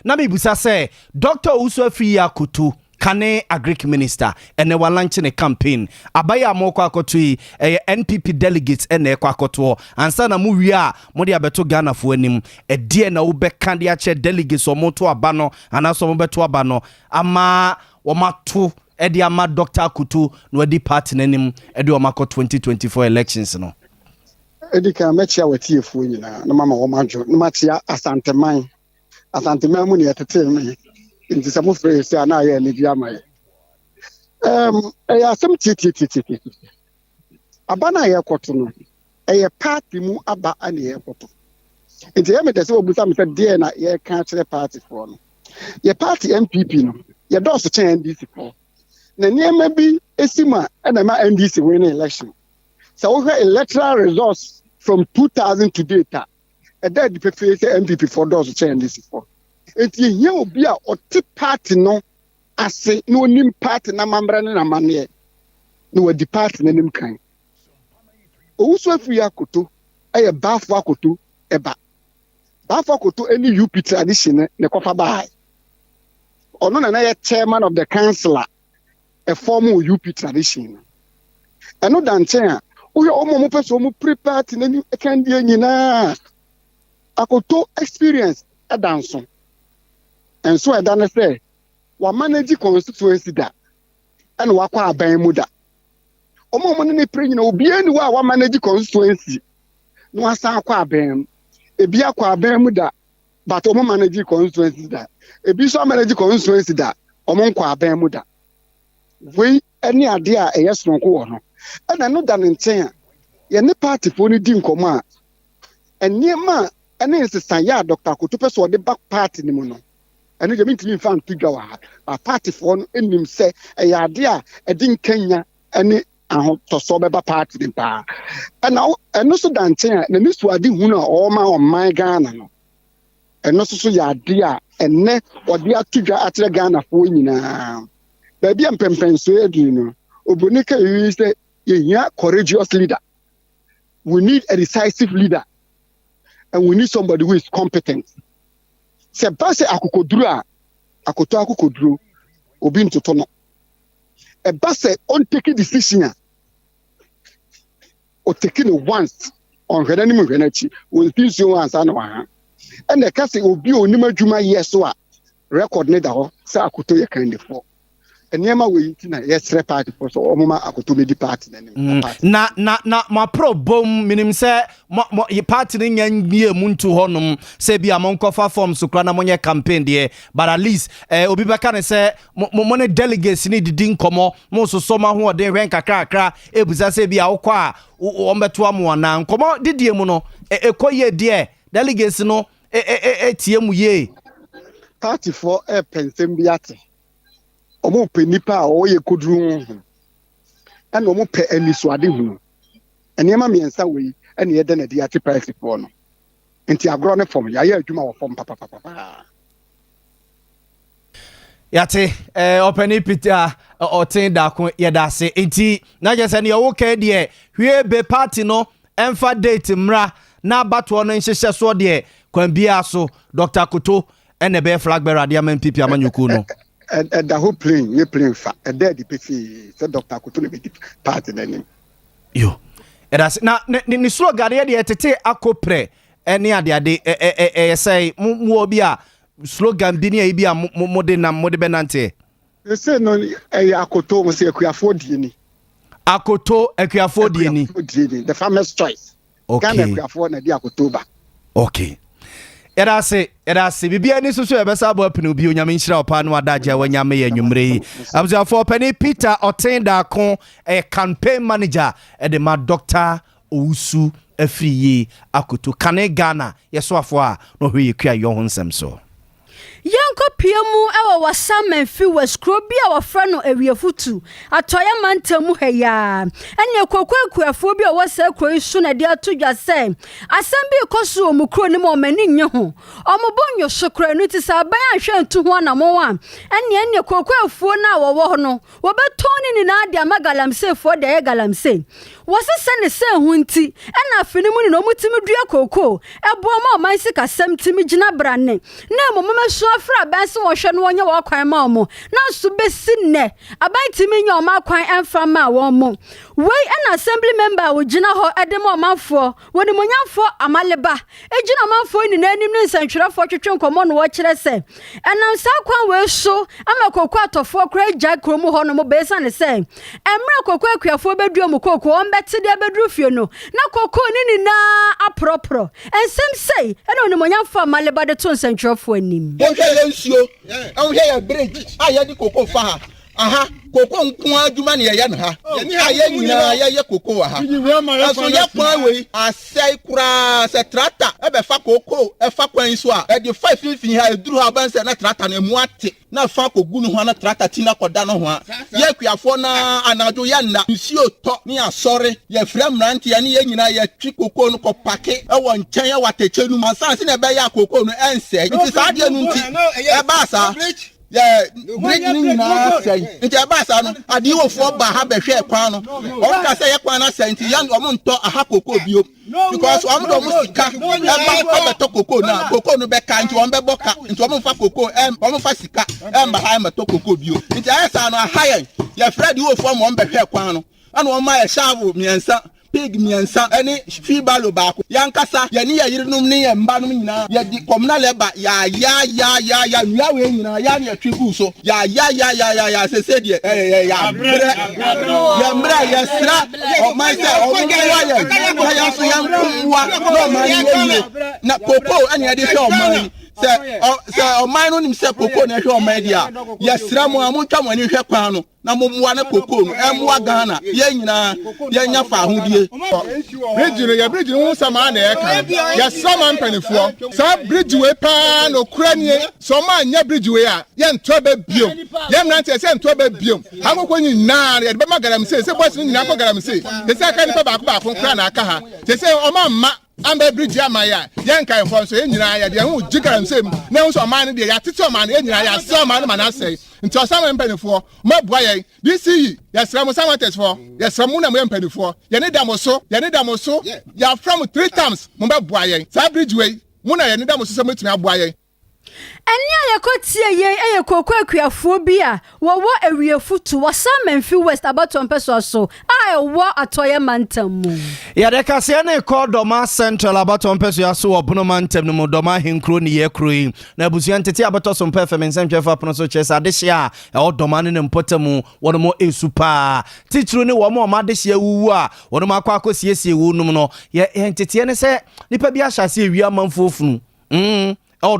na me busa say Dr. Usu Afri Akoto kane agric minister ene wa launch ne campaign abaya amoko akoto yi NPP delegates ene kwa akoto ansa na mu wi a mo de abeto Ghana fo anim de na wo be kan de ache delegates omoto aba no anaso mo beto aba no ama wo mato de ama Dr. Akoto no di party nanim de wo makọ 2024 elections no
edika mechia watiefo nyina na mama wo majo na matia asanteman mu ne yetete me nti samo frɛ sɛ ana yɛ ne bia mai ɛyɛ asɛm titi abana yɛ kɔto no ɛyɛ party mu aba ana yɛ kɔto nti yɛ mede sɛ obusa me sɛ de na yɛ ka kyerɛ party fo no yɛ party MPP no yɛ dɔso kyɛn NDC fo na niema bi esima ɛna ma NDC win election so we have electoral results from 2000 to data ɛda di pepe sɛ MPP for dɔso kyɛn NDC fo enti here obi a ɔte party no ase no nim party na mamra na mane no wadi party na nim kan Usu Afri Akoto eye bafo akoto eba bafo akoto any UP tradition ne kofa bai ono na ye chairman of the council a former UP tradition eno danchen a wo omo mo peso mo pre-party na ni kan die nyina akoto experience edanso and so I done say wa manage constituency da and wa kwa aban mu da omo ne pre nyina obi ani wa manage constituency no asan kwa aban ebi akwa aban mu da but omo manage constituency da ebi so manage constituency da omo nkwa aban mu da we ani ade a eyesonko wo no ana no da ne nchen a ye ne party fo ni di nkomo a eniema ene nsesan ya Dr. Akoto peso de back party ni mu no ene je mintimi fan tudwa wa a party for no enim se eya ade a edi nkanya ene ahotoso beba party din pa eno so danchen a na nisu ade hu na o ma o man Ghana no eno so ya ade a ene ode atudwa atere Ghana fo nyina ba bia mpempenso edu no obonika yi se yehia courageous leader. We need a decisive leader and we need somebody who is competent. Se base akokoduru a akoto akokoduru obi ntoto no e base on taking decision o taking it once on hwena ni hwena chi we think so answer no ha and the case obi onim adwuma yeso a record ne da ho se akoto ye kan defo eniema we na yes party for so omuma akoto me di party
na ma pro bom minim se mo party ni nyanye muntu honum se bia mo nkofa form so kra na monye campaign de but at least obi beka ne se mo ne delegates ni didi nkomo mo so so ma ho de hwen kakra ebuza se bia wo kwa o mbeto amu na nkomo didie mu no ekoye de delegates no tie mu ye
party for pensem biate omo pe nipa o ye kodru and omo pe aniswade hu enema miensa we ene ye de na dia ti price for no enti agro ne form ya adwuma wo form papa
Yate openi Peter otin da ko yedase enti na je se ne wo ka de hwie be party no emfa date mra na bato no nhyehyɛ so de kwan bia so Dr. Kuto ene be flag bearer de am MPP amanyuku no
and the whole plane we plane fa and there the PC so Dr. Kuto no be party na nim
yo edase na ni slogan de tete akopre ene ade say mu obi a slogan bi ne bi a mode benante
they say no akoto mo say akuafo die ni
akoto akuafo die ni
the farmer's choice
okay
Ghana akuafo na di akoto ba
okay era se bibia ni soso ebesa abo apinu bi onyame nhira opa no adaje wanyame ya nwumre yi abuzafo pani Peter Otenda kon campaign manager de ma Dr. Owusu afriye akoto kane Ghana yeso afo a no hwe yekua yo honsem so
Yanko piemu ewa wasamen fi weskrobi a wafra no awiefutu atoya mantamu heya ene kokwaku afobi a wasa kro isu na dia todwa se asambi koso omukro ni mo mani nye ho omobonyo sokra no ti sa ban ahwe ntu ho na mo wa ene kokwafuo na wo no wobetoni ni na dia magalamse fo de ye galamse wasese ne se hunti ena afini mu ni no mutimi dua koko ebo ma man sika sam timi gina brane na mo so afra banse wo hwe no wonya wo kwan ma mo na so besi ne aban timi nya o ma kwan emfa ma wo mo wei ena assembly member wo gina ho edem o manfo woni monyamfo amaleba egina manfo ni na anim ne nsantwerefo twetwe nkomo no wo kire se enam sa kwan we so amakokwa atofo kra gya krom ho no mo besa ne se emra kokwa akuafo beduo mo koko o mbete de bedru fie no na koko ni na apropro ensem sei ena oni monyamfo amaleba de to nsantwerefo anim
nsuo ahwe ya bridge aya di koko fa ha aha koko nko aduma ne ya no ha aya nyina ya koko wa ha aso ya kwa we asai kura se tractor e be fa koko e fa kwan so a e di 5 ha eduru ha ban se na tractor na mu ate na fa kogu no ho na tractor ti na koda no ho a ya kuafo na anajo ya na nsuo to ne asore ya fra mrante ya ne ya nyina ya twi koko no ko pake e wo nchen ya watechenu masanse na be ya koko no ense nti sa de no nti e ba sa yeah, bridge na say. Nti abasa no ade wofo ba ha behwe kwan no. O ka say kwan na say nti yan o mo nto aha koko bio. Because o mo do mo sika e ba beto koko na koko no be ka nti o be boka nti o mo fa koko o mo fa sika ba ha ma to koko bio. Nti ayesa no aha yen ya Fred wofo mo behwe kwan no. Ana o ma ya shavu miensa pig miensa ene fibalo baako yankasa ye ne yirinum ne ye mbanum nyina ye di communal leba ya nua we nyina ya ne atwigu so ya sese de ya mbra ya sra o mai se o wa ya so ya nwa no ma ye na popo ene de hwe o man se o man no nim se popo na hwe o man dia ya sra mo amutwa mo ne hwe kwan no na mumwa na koko no emwa Ghana ye nyina ye nya fa hodie bridge no sama na ye kan ye sama mpanifo sa bridge we pa no kuranie so ma nya bridge we a ye nto ba biom ye mrante se nto ba biom akoko nyina ye be magaram se boss nyina ko garam se se ka ni pa ba ko kra na aka ha se o ma ambe bridge amaya ye nkan fo so ye nyina ye de hu jigaram se na hu so ma ne de ya tete o ma ne ye nyina ya se o ma ne ma na se nti osama mpanifo ma bua ye bisi yesra mo sawates for yesra mo na mo mpanifo ye ne damoso ya from 3 times mo ba bua ye sa bridge way mo na ye ne damoso se mo tumi abua ye
enya yakotie ye eyekoko akuafo bi a wo awiefutu wasamanfi west abaton peso so a wo atoye mantamu
ya de kase na Doma Central abaton peso ya so obono mantam no Doma henkro ni ye kroi na abusuan tete abato so mpa fm nsantwefa pono so chesa adehia e Doma ne mpotamu wono mo esupa titru ne wo mo ma adehia wuwu a wono ma akwa siesie wu num no ye tete ne se nipa bi ahase ewia amanfofunu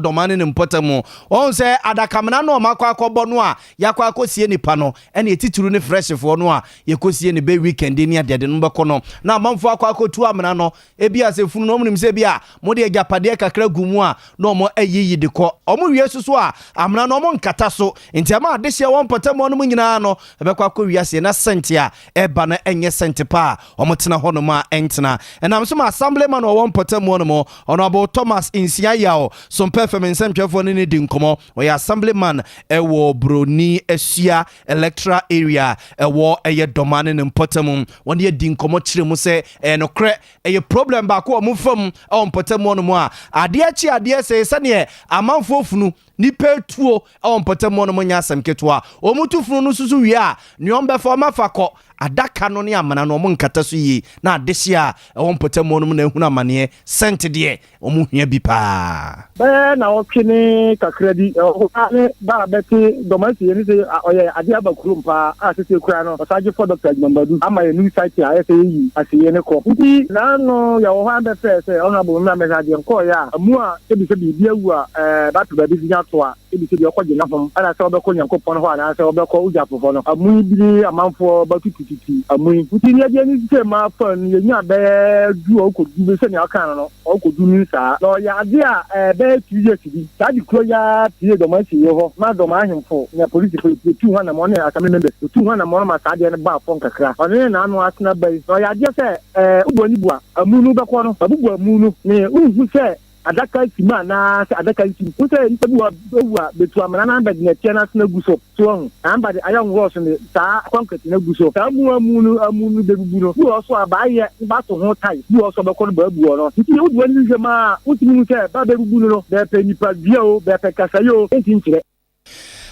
Doma ne mpotamu on se adakamna no makwa akọbọ no a yakwa akosie nipa no ene tituru ne fresh fo no a yekosie ne be weekend ni adede no beko no na amanfo akwa akotu amna no ebi asefunu no mnim se bia mode agapade kakra gumu a no mo ayiyi de ko omo wie susu a amna no mo nkata so enti ama adehye won potamu no nyina no ebekwa akọwiase na sente a eba na enye sente pa omo tena hono ma entena enam so ma assemblyman won potamu no mo ono abo Thomas Insiaya so Sompa FM nsɛmtwɛfoɔ ne di nkɔmmɔ ɔyɛ assemblyman ɛwɔ Broni Asia electoral area ɛwɔ ɛyɛ dɔmane ne mpɔtam wɔn yɛ di nkɔmmɔ kyerɛ mu sɛ nokorɛ ɛyɛ problem baako ɔmo fam ɛwɔ mpɔtam no mu a adeɛ kyi adeɛ sɛ sɛneɛ amanfoɔ funu nipa tuo ɛwɔ mpɔtam no mu nya asɛm ketewa ɔmo tu funu no susu wie a neɔm bɛfa ɔma fa kɔ adaka no ne amana no ɔmo nkata so yi na adehye a ɛwɔ mpɔtam no mu na ehunu amaneɛ sent deɛ ɔmo hia bi paa
na ɔtwe kakra di ɔne ba bɛte dɔmasi yɛn sɛ ɔyɛ ade abakurom paa a sɛ kura no ɔsaje for Dr. Mambadu ama yɛ new site a ɛsɛ yi aseyɛ ne kɔ nti na no yɛ wɔ hɔ abɛfɛ sɛ ɔnabo na mɛsade nkɔ yɛ a amu a ebi sɛ biribi awu a bato baabi nya to a ebi sɛ bi ɔkɔ gyina fam ana sɛ ɔbɛkɔ Nyankopɔn hɔ ana sɛ ɔbɛkɔ Ujapofo no amu bi amanfoɔ batututiti amu nti ne yɛ ni sɛ ma fa no yɛ nya bɛ du ɔkɔdu bɛ sɛ ne aka no ɔkɔdu ni saa na ɔyɛ ade a bɛ 2 years bi saa di kuro ya tie dɔmasi yɛ hɔ ma dɔm ahemfo na polisi fo tu hɔ na mo ne asame member tu hɔ na mo ma saa deɛ ne ba fɔ nkakra ɔne na ano asena bai na ɔyɛ ade sɛ ubɔ ni bua amu no bɛkɔ no abubu amu no ne uhu sɛ adaka sima na sɛ adaka sim wo sɛ nipa bi wa betu amana na bɛ ne tia na asena gu so ho amba de ayɛ ngɔ so ne saa concrete na gu so saa amu no bebubu no wo so abaayɛ ba to ho tai wo so bɛkɔ no baabu no nti wo duani hwɛ ma wo timi sɛ ba bebubu no bɛ pɛ nipa bia o bɛ pɛ kasa yo enti nkyerɛ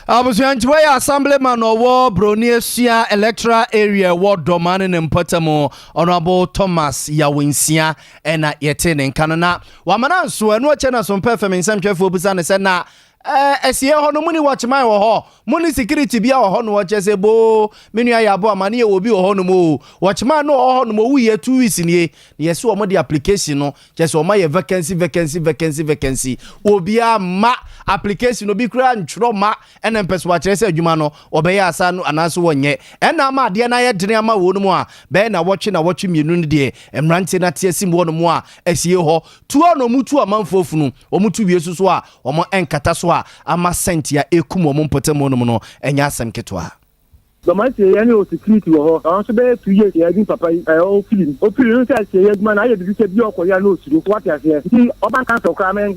Abusuanti waya assemblyman owo Broni Asia electoral area wo domane ne mpatamu Honorable Thomas Yawinsia ena yete ne nkanona wamana nso enu ache na Sompa FM nsɛmtwɛfo busa ne sɛ na esie ho no muni watchman wo ho muni security bia wo ho no wache se bo menu ayabo amane ye obi wo ho no mo watchman no ho no mo wu ye 2 weeks nie yes wo mo the application no je se o ma ye vacancy obi a ma application obi kura ntwro ma ena mpɛso wa kyerɛ sɛ adwuma no obɛyɛ asa no anaso wonye ena ma ade na ye dene ama wo no mu a bɛ na wɔtwe mienu no de emrante na te asim wo no mu a esie ho tuo no mutu amanfofunu omutu wie suso a omo enkata so ama sentia ekumo mo mpotemo no no enya asem ketwa
dɔmasi yɛn o security wɔ hɔ ɔn so bɛyɛ 2 years yɛ di papa yi o film no sɛ yɛ adwuma na ayɛ bibi sɛ bi ɔkɔ ya na osuro wate aseɛ nti ɔban kansa ɔkora mɛ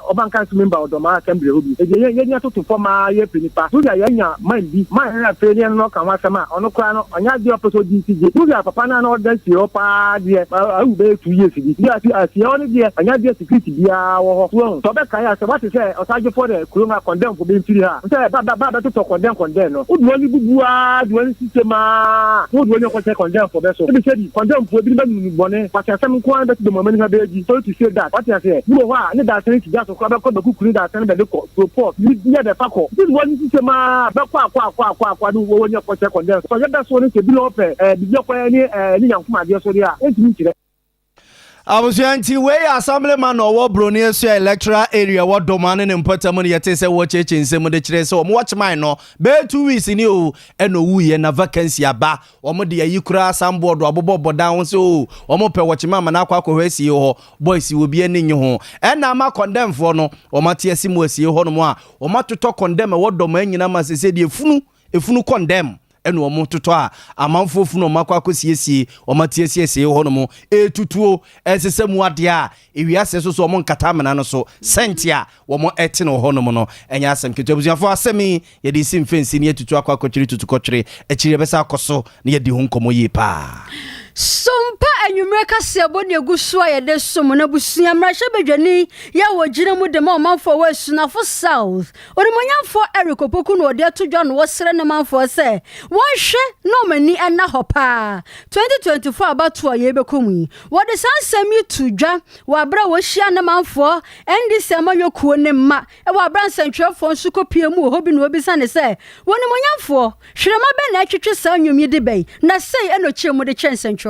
ɔban kansa member ɔdɔma assembly hɔ bi ɛdi yɛn nyɛ toto fɔm a yɛ pɛ nipa so yɛ nya man bi man yɛn afɛ ne no ka ho asɛm a ɔno kora no ɔnya adi ɔpɛ so di ti so yɛ papa na ɔda si hɔ paa deɛ awu bɛyɛ 2 years bi yɛ aseɛ ɔno deɛ ɔnya deɛ security biara wɔ hɔ so tɔbɛ kan yɛ asɛ wate sɛ ɔsaje for the kuroma condemn for being free ha sɛ ba bɛtotɔ condemn no wodu ɔni bubua duani sistema wo duani ko se condemn for beso ebi say condemn for ebi ba nu bone but asem ko an bet do mama ni ha beji so to say that what you say wo ha ne da say ti just ko ba ko ba kukuru da say be de ko report ni ya de fa ko this one sistema ba kwa do wo nya ko se condemn so ya da so ni se bi lo pe bi ko ni yankuma de so dia entimi kire
Abusuanti we assemblyman owo Broni Asia electoral area wo domane ne mpatamu ne yete se wo cheche nsem de kire se o mo watchman no be 2 weeks ni o eno wu ye na vacancy aba o mo de yikura samboard abobo dan ho se o mo pe watchman ma na akwa hwesi ho boys wo bi ani nyi ho ena ma condemn for no o mate asimu asie ho no mo a o matoto condemn wo doma nyina ma se de efunu condemn eno omo toto a amanfo funu makwa akosiesie omatiesie ho no mo etutuo esesemu ade a ewiase so omo nkata amena no so sentia omo ete no ho no mo no enya asem ketuabuziafo asemi ye de sim fensi ne etutu akwa kochiri tutu kochiri echiri besa akoso ne ye de ho nkomo yi pa
Sompa anwumre kase abone aguso a yede som na busua mrahye bedwani ya wogire mu de ma omanfo wa sunafo south odemonyamfo Eric Opoku no ode atodwa no wosere ne manfo se wonhwe no mani ana hopa 2024 abato ye bekomu wode sansam yitudwa wabra wo hia ne manfo endi se amanyokuo ne ma e wabra nsantwefo nso kopie mu hobi no obi sane se wonemonyamfo hwerema be na atwetwe sa anwum yide bai na sei enoche mu de kyensantwe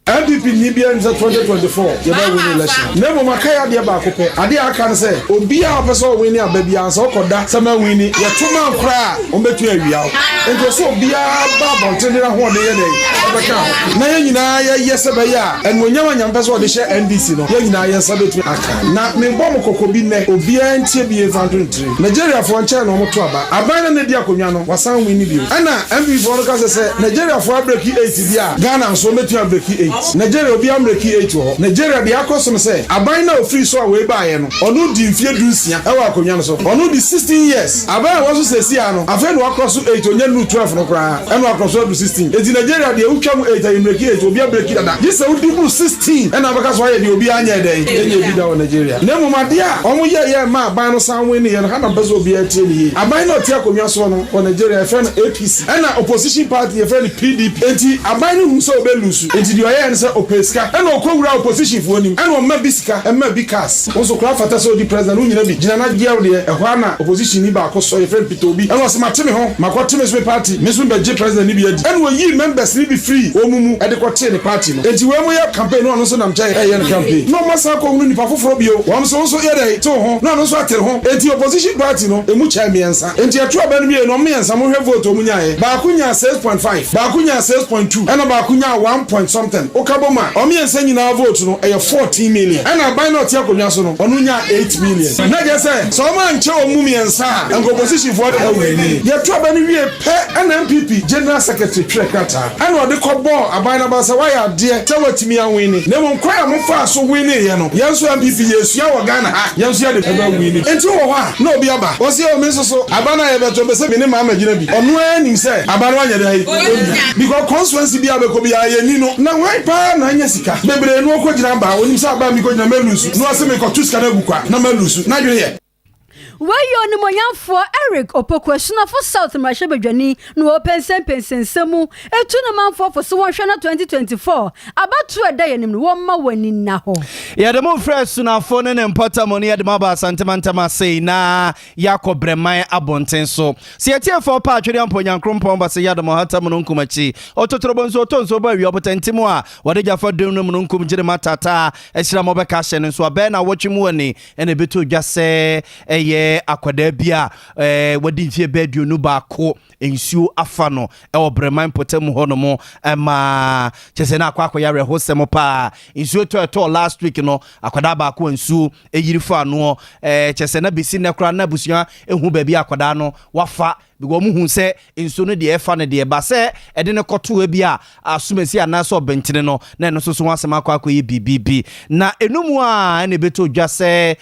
NDP Libyan 2024 yeba win election nemo makaya de ba kope ade aka ne se obi a opeso win aba bia ansa okoda sama win ye tuma nkra o metu awia ento so obi a ba bontene ho de ye dey obeka na ye nyina ye yese ba ya enwonyam nyampeso de hye NDC no ye nyina ye sabetu aka na me bom kokobi ne obi a ntie bi 2023 Nigeria fo nche no moto aba aban na di akonwa no wasan win bi ana MB for ka se Nigeria fo break 8 bia Ghana so metu break 8 8 Nigeria obi amreki 8 ho Nigeria de akosom say aban na ofiri so a we baaye no onu di mfie dunsia e wa akonya no so onu di 16 years aban wo so sesi ano afa no akroso 8 onya nu 12 no kra e no akroso 16 eti Nigeria de utwa mu 8 amreki 8 obi amreki dada gise udi bu 16 e na baka so aye de obi anya den enye bi da wo Nigeria na mu made a omo ye ma aban no san we ne ye no ha na bezo obi atie ni aban na oti akonya so no for Nigeria e friend APC e na opposition party e friend PDP enti aban no hu so obelusu enti de oye ne se opeska e na okowura opposition fo nim e na ma bisika e ma bikas wonso kra fata so di president unyina bi gina na gia de e ho na opposition ni ba akoso e friend Peter Obi e no se mateme ho makoteme so party me so be je president ni bi adi e no yi members ni bi free omumu e de kote ni party no enti we mo ye campaign no so na mcha e ye campaign no masa ko mu ni pa foforo bio won so ye dey to ho no so atere ho enti opposition party no emu cha miensa enti etu aba no bi no miensa mo hwe vote omunya ye ba kunya 6.5 ba kunya 6.2 e na ba kunya 1 point something okaboma o miensa nyina vote no e 14 million e na ban not yakonwa so no onu nya 8 million na je say so ma nche omu miensa en opposition for the away ni ye tu aba no wie pe NPP general secretary trekata and o de kobo aban na ba say why ade te watimi anwini na mo kwaya mo fa so wini ye no yenso MPP yesu ya wo Ghana ha yenso ya de eba wini enti wo ha na obi aba o se o me so abana ye beto be se me ne ma magina bi onu anim say abana anya de because constituency bi abeko bi aye ni no na why pa na anya sika bebre no ko gina ba onim say aba mi ko gina melusu no ase me ko tuska na bukwa na melusu na dwe
Wayo ni moyanfo Eric Opokwesuna for South Mashebedwani no pensen semu etu na manfo for so wonhwe na 2024 abatu eda yenim no womma wani na ho
ya de mo fresh na fo ne empata money ya de maba santemantama sei na yakobreman abonten so se yetie for pa atwede amponyankrompon ba se ya de mo hata mo nkumachi ototorobo nso otonso ba wi obotantimo a wade jafa dem no mo nkum gire matata ehira mo be ka hye ne so abe na wotwemu wani ene beto dwase eye akwada bia wadi mfie bedu no ba ko ensuo afa no breman potem ho no mo ma chese na akwa yare hosem pa ensuo to last week no akwada ba ko ensuo eyiri fa no chese na bisi na kra na busua ehu ba bia akwada no wafa bigo mu hu se ensuo no de efa ne de ba se ede ne koto a bia asumesi anaso bentene no na no so wasem akwa ye bibibi na enumu a ne beto dwase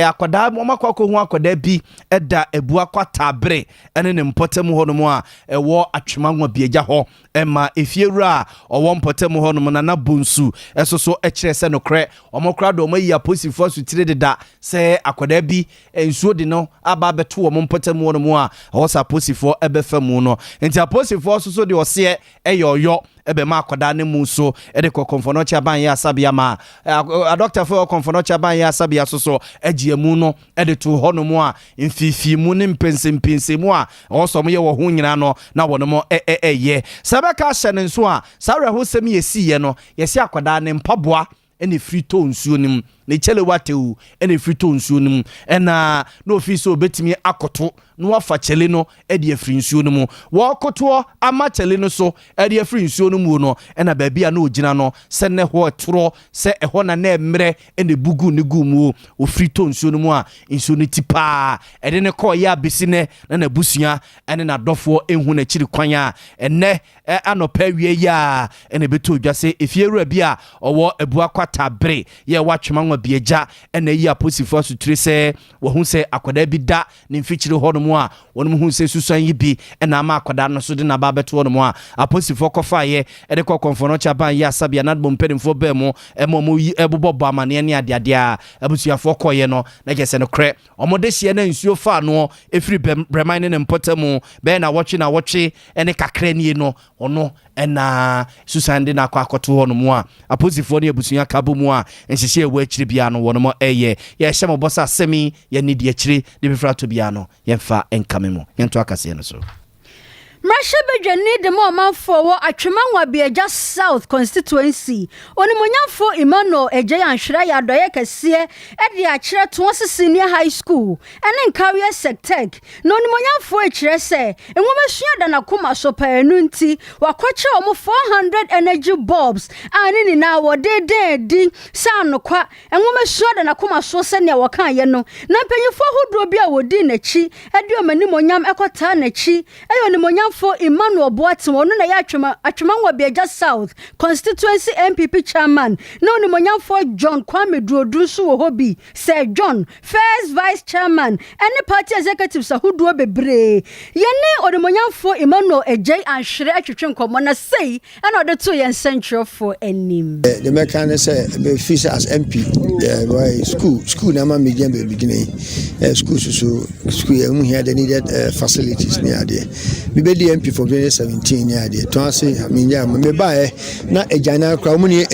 akwada mo makwa ko hu akwada bi eda ebua kwata bre ene ne mpotem ho no mo a ewo atwemanwa bieja ho ema efiewura owo mpotem ho no na bonsu esoso ekire se no kre omokra do mayi aposifo su tire deda se akwada bi ensuo de no aba beto wo mpotem ho no mo a wo sa aposifo ebefamu no enti aposifo so de ose eyoyo ebe ma akwada ne mu so ede ko konfono cha ban ya sabia ma a doctor for konfono cha ban ya sabia so agiemu no ede to hono mu a mfifi mu ne mpensempense mu a oso mo ye wo ho nyina no na wono mo ye sabeka hye ne nso a sawe ho sem ye siye no ye si akwada ne mpaboa ene frito nsuo nim ne chele wateu ene frito nsuo nim ena no ofiso obetimi akoto no wafa chele no ede afri nsuo nim wo koto ama chele no so ede afri nsuo nim no ena baabia na ogina no se ne ho toro se eho na na emre ene bugu ne gumu o frito nsuo nim a nsuo ne tipa ede ne ko ya besine na busua ene na dofo ehu na chiri kwanya ene anopa wie ya ene beto dwase efiewura bia owo ebua kwata bre ye watwemanwa bieja ene yi aposifo sutire se wo hu se akwada bi da ne mfichire ho no mu a wonum hu se susan yi bi ena ama akwada no so de na ba beto no mu a aposifo kofa ye ede ko konfono cha ban ya sabia na bompedimfo ba mu mo yi ebobo amane ne adeade a abusuafo koye no na gese no kre omode hie na nsuo fa no efiri breman ne mpotamu be na watchi ene kakra nie no ono ena susan de na akoto ho no mu a aposifo ne abusuya kabo mu a enhihye ewa akiri bia no wono mo ye hye mo bosa semi ye ni de akiri de befra to bia no ye mfa enkame mo ye nto akase no so
Mashebedwani de mo manfo wo atwemanwa bieja South constituency oni monyamfo Emmanuel Ejeya nhwera ya doye kase ede akire to senior high school ene career sectech no oni monyamfo ekire se enwomesua da na koma so paanu nti wakwache omo 400 energy bulbs ani na wo de sanokwa enwomesua da na koma so se ne wakan ye no na mpanyifo hodro bia wodi nachi ede omani monyam ekota nachi eyo ni monyam for Emmanuel Boatin ono na ya atwema wa Beja South constituency MPP chairman na oni monyam for John Kwame Duodunsu wo hobi Sir John first vice chairman any party executives ahuduo bebre yene oni monyam for Emmanuel Ejay Anhwere atwetwe nkomo na sei na ode to yen central for enim
the mechanic say be fish as MP school na ma medium be beginning school you here they needed facilities near there we be the MP for 2017 near there to say me buy na ejana kra omuni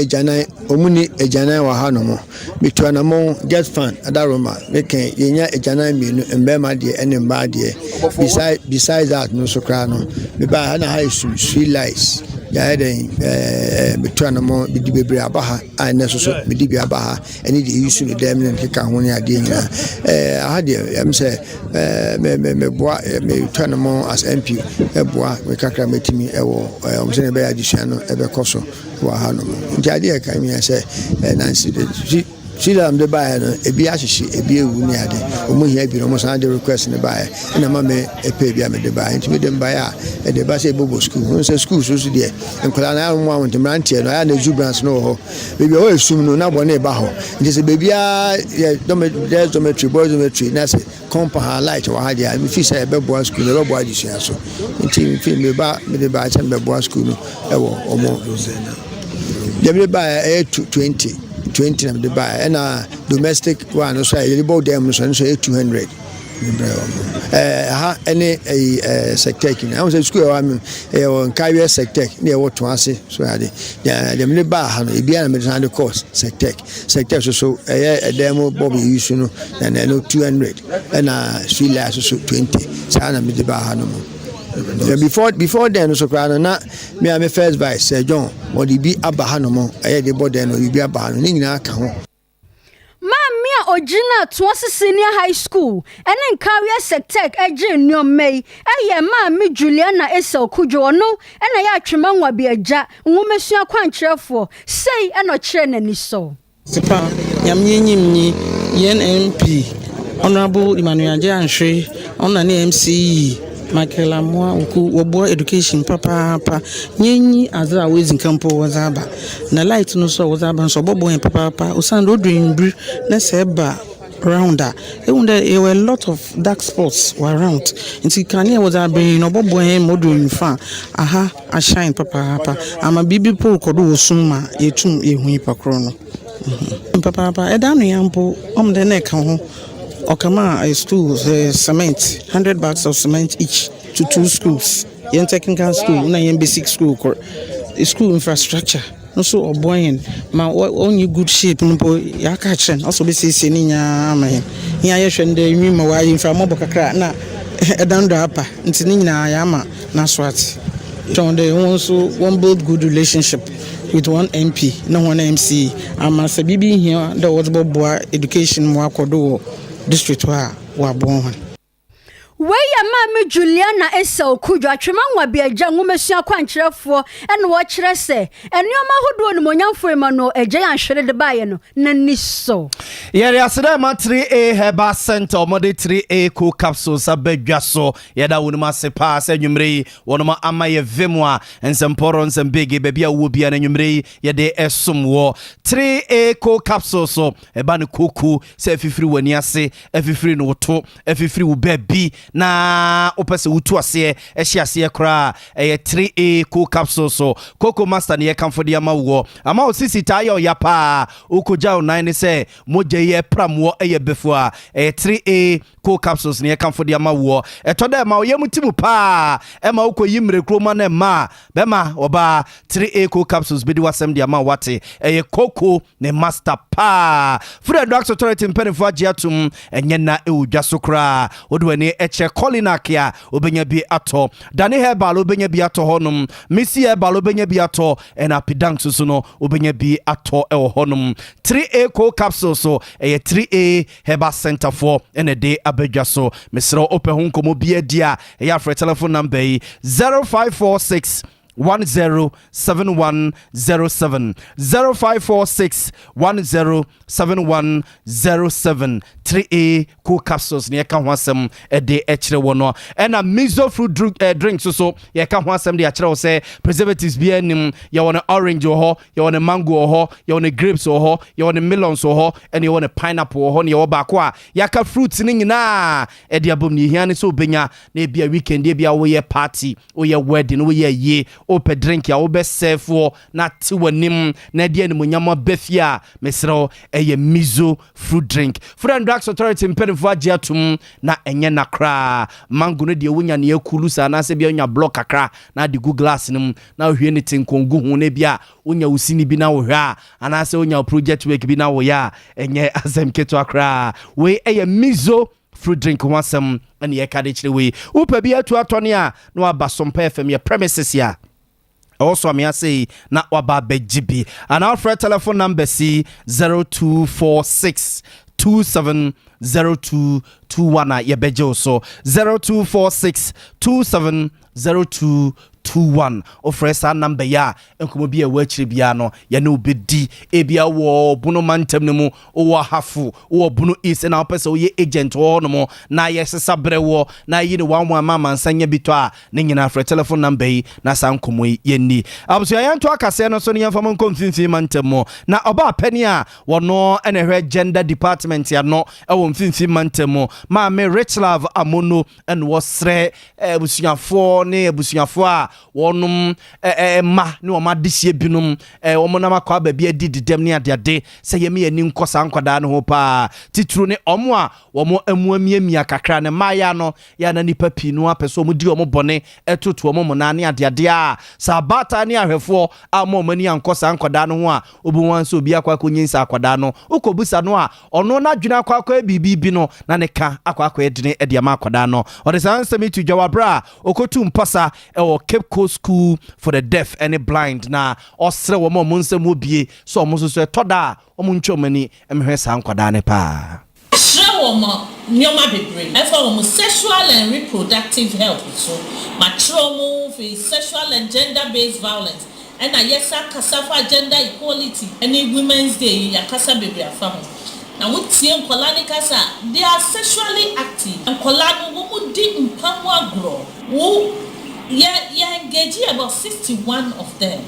ejana wa ha no mo me to na mo get fund adaroma we can yenya ejana mienu mbema de ene mba de besides that no so kra no me buy na high street lights ya den betwa na mo bidi bebre abaha ana so bidi abaha eni de use no dem ne ka ho ne ade nyina aha de am say me boa me twa na mo as MP boa me kakra metimi ewo o se ne be addition no e be koso wa ha no nti ade ka mi say Nancy Sila am de buy no ebi ahyehe ebi ewu ni ade omo hia bi no mo san de request ne buy na ma me epe bi am de buy nti me de buy a e de ba say bobo school no say school so so de enkola na mo awon ti mrantie no ya na exuberance no ho bebi o esum no na bo na e ba ho nti say bebi a dormitory boys dormitory na say compa light wa ha dia me fi say be boy school no bo addition so nti me fi me de buy say be boy school no e wo omo de me buy 20 of the buy and domestic one so you bought them so 200 any sector I was at school I mean on career sector near what to say so I did them buy e bia na the course sector so demo bobby use no and no 200 and street lights so 20 sana me the buy no before then so kra na me am first vice Sir John or the bi abaha no mo eh the board no bi abaha no ni nyina ka ho
Mammy Ojina Twas Senior High School and in career sector eje nyomei Mammy Juliana Esel Kujo no and I atwema wa bi agya nwomesua kwankyerefo sei e no kyere nani so
Sipa yamnyinyi NMP Honorable Emmanuel Ejay Anhwere on na MCE Michael Amwa wobo education papa nyenyi azra wezi campo wazaba na light no so wazaba so bobo en papa osando odwinbri na seba rounder there were a lot of dark spots around nti kania wazaba no bobo en modern fa aha a shine papa ama bibi po kodo osuma yetum ehu pakro no papa edanu yampo omde na ka ho Okama is to cement 100 bags of cement each to 2 schools. Yen technical school, na yen basic school, school infrastructure. Also oboyin ma only good shape no po ya ka chen also be say ni nya ma hen. Here ye hwende nwima wa infra mo bokakra na edando apa nti ni nyina ya ma na swat. John they also one build good relationship with one MP no one MC. Ama sabibi here the was bobo education mo akodo district wa bon
Weye Mammy Juliana Esel Kujo atwema wa bi agya nwomesua kwankyerefo ene wo kyere se enioma hodo ni monyamfo Emmanuel Ejay Anhwere de baye no nani so
yere aseda ma 3A Herbal Center mode 3A cool capsules abadwa so yeda wonuma sepa se nwumre wonuma amaye vemwa ensemporo nsembege baby a wo bia na nwumre yede esom wo 3A cool capsules so eba ne koku se afifiri wani ase afifiri no to afifiri wo baby na opese wutu ase ehia ase kra 3A cool capsule so coco master ne kamfo de amawo ama osisi tayo ya pa ukoja 9 se moje ye pramwo eye befua 3A cool capsules ne kamfo de amawo etoda ma oyemutimu pa ema ukoyimre kroma na ma bema oba 3A cool capsules bidi wasem de ama wate coco ne master pa Fred Drugs Authority mpenefo agiatum enye na ewudwa sokra odwane eche kolinakia obenya bi ato Dani Herbal obenya bi ato honum Missy Herbal obenya bi ato enapidang susu no obenya bi ato ewo honum 3A cool capsule so 3A Herbal Center for ene abedwa so mesro open honkomo bi adia ya for telephone number 0546 107107 0546 107107 3A cool capsules near can want some a day extra one and a miso fruit drink so you can want some the actual say preservatives be any you want an orange or you want a mango or you want a grapes or you want a melons or and you want a pineapple or honey or bakwa yaka fruits in na e dia bom ni hiane so benya na bia weekend e bia wo ye party wo ye wedding wo ye ye o pe drink ya wo be serve for na ti wanim na dia ni munyama befia mesro e ye miso fruit drink Food and Drugs Authority mpedifo agiatum na enye na kra mango no de wonya na yakulu sa na se bia onya block kakra na de Google glass nim na hwie ne tinkongu hu ne bia onya usini bi na wo hwa ana se onya project work bi na wo ya enye azem keto akra we eye miso fruit drink wasem and ye kade chire we upa bi atu atone a na waba Sompa FM ye premises ya also me say na waba bejibi and our free telephone number C 0246 270221 ye bejo so 0246 270221 ofresa number ya enkomo bi e wachiri bia no ye na obedi e bia wo bunu mantem ne mu wo hafu wo bunu is na opese wo ye agent wo no mo na ye sesa brewo na yi ne wanwa mama nsanya bito a ne nyina frɛ telephone number yi na sankomo ye ni abuso ya nto akase no so ne yamfa mon konfinfin mantem mo na oba pani a wono ene hwe gender department ya no e wo mfinfin mantem mo ma me rich love amono en wo sre busuafo ne busuafo a wonum ma ne o ma dihye binum o mo na makwa ba bi adi didem ne ade se ye me ani nkosa nkwada ne ho pa titru ne omo a wo mo amuamiamia kakra ne maya no ya na nipa pinu apeso mo di o mo bone etoto o mo na ne ade a sabata ne ahwefo a mo mani ankosa nkwada ne ho a obu wan so obi akwa konyinsa akwada no ukobusa no a ono na dwuna akwa bibi no na ne ka akwa edine ede ma akwada no o de sansemi tu jawabra okotu mpasa or Cape Coast School for the Deaf and the Blind na osre wo mo nsem obie so mo so toda o mo ntwomani emhwesa nkwada ne pa
share wo mo nyoma bebre e for wo sexual and reproductive health so ma mo for sexual and gender based violence and ayesa kasafa gender equality any women's day ya kasa bebre afamu na wotie nkola ne kasa they are sexually active nkola no wo di mpamu agro wo yeah engage about 61 of them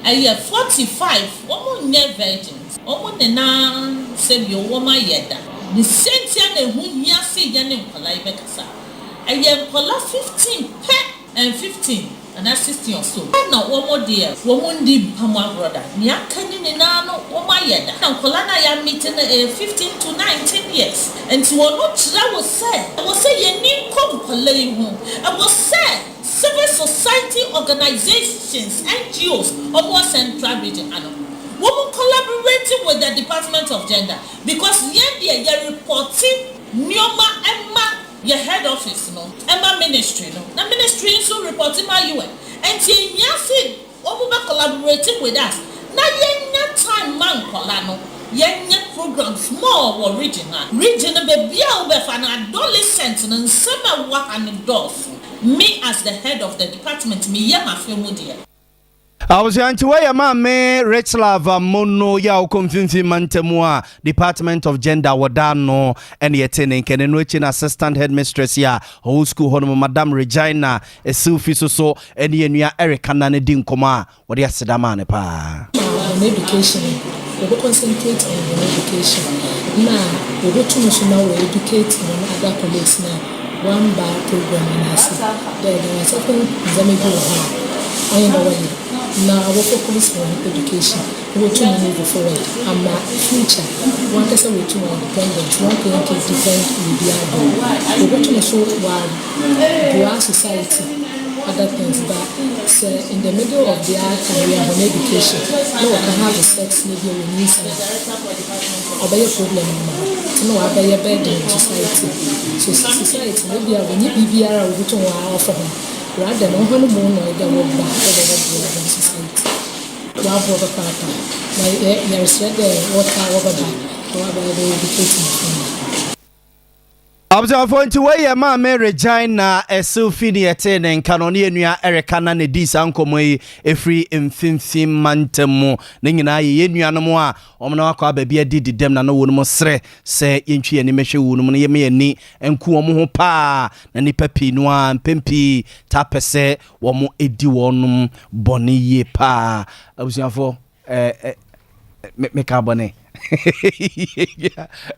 and 45 woman near virgins woman na say your woman yeda the same thing na hu nya say ya ne nkola ibekasa and 15 and 15 and that's 16 or so na woman there woman di mpamu brother ni akani ne na no woman yeda na nkola na ya meeting 15 to 19 years and to no tira was say ye ni kom nkola yi hu I was say civil society organizations, NGOs, almost central region, women collaborating with the Department of Gender because you're reporting Nyoma Emma, your head office, no, Emma Ministry, no, the ministry is so reporting my UN, and see, women collaborating with us. Now, you're time man, Colano. Yenye programs more or regional baby an adolescent and summer work and endorse me as the head of the department me yama femudia
I was going to wear my me rich love mono ya ukomfinfi mantemua Department of Gender wadano and yetene kenenwechin assistant headmistress ya whole school hono Madam Regina Esufi so and yenua Erica nane dinkoma what ya sedamane pa
education we will concentrate on education now we go to national we educate on other colleagues now one bar program in us there was second example I know what now our focus on education we will to move forward and my future one person will to independent one can depend with the other we go to show what our society other things but in the middle of the career on education no one can have a sex maybe we need some obey problem no obey a bed in society so society maybe when you BBR we to offer rather than one more no the work back over the society wa brother papa my there is the water over back or about the education
Absafo nti we ye ma me Regina Esufini ete ne kanoni enua Erika na ne di sankomo yi efri mfimfim mantemu ne nyina ye nuanom a omna wakọ ababia di dem na no wonum sre se yentwi ani mehwe wonum ne ye me ani enku omo ho pa na nipa pi no a mpempi tapese wo mo edi wonum bone ye pa absafo me ka bone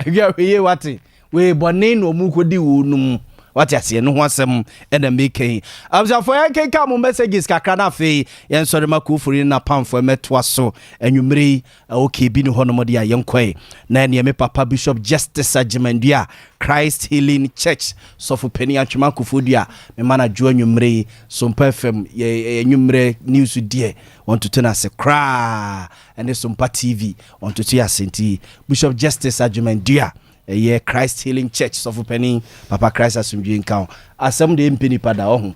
ya ye wati we bone no mu kodi wonum wati ase no ho asem ena meke absafo yanke ka mo messages kakra na fe yen sori makufuri na pamfo metwa so enwumre okay bi no hono de ayenkoi na ne me papa Bishop Justice Agimandua Christ Healing Church sofu peni atwema kufodua me mana jo anwumre Sompa FM enwumre news die want to turn us cry and Sompa TV want to see us Bishop Justice Agimandua yeah, Christ Healing Church sofu penny Papa Christ asumdwe nkan asem de mpeni pada ohun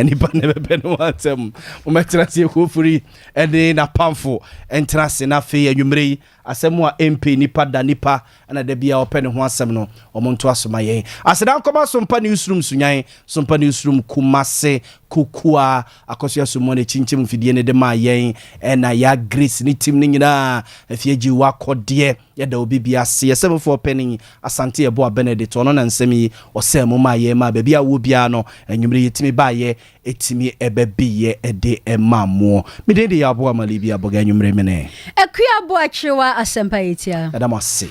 nipa nebe penu asem umetrase kofuri ede na pamfo entrase na fe anwumre asem a MP nipa da nipa na da bia opene ho asem no omonto asoma yen asedan koma Sompa newsroom sunyan Sompa newsroom Kumase Kukua akosia sumone chinchim fidie ne de ma yen na ya Grace ni team ni nyina afieji wakode ya da obi bia se yesem for penny asante ebo a Benedict ono na nsemi osem ma yen ma ba bia wo bia no anwumre yetimi ba ye etimi ebebiye ede emamo mede de ya bo amalibi aboga anwumre mene
akua bo achiwa asempa yetia
adamase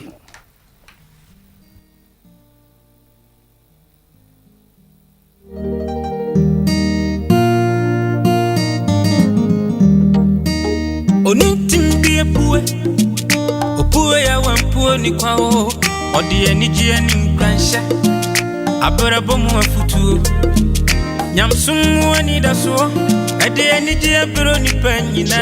Onitim bie pue opue ya wampue ni kwao odi eniji ani nkwansha abrabo mu afutuo nyamsum ani daso ade eniji abro ni panyina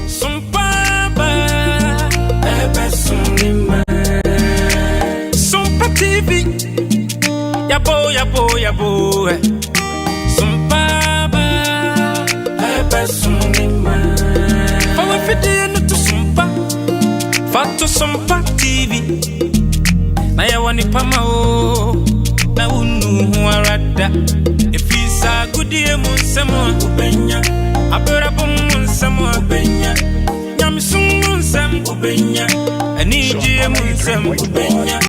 Sompa ba ebe sunima Sompa TV yabo Sompa ba ebe sunima Fawa fide no to Sompa Fato Sompa TV na ya wani pama o na unu huarada efisa gudie munsemo ubenya abrabo munsemo ubenya nyamsun munsem ubenya aniji munsem ubenya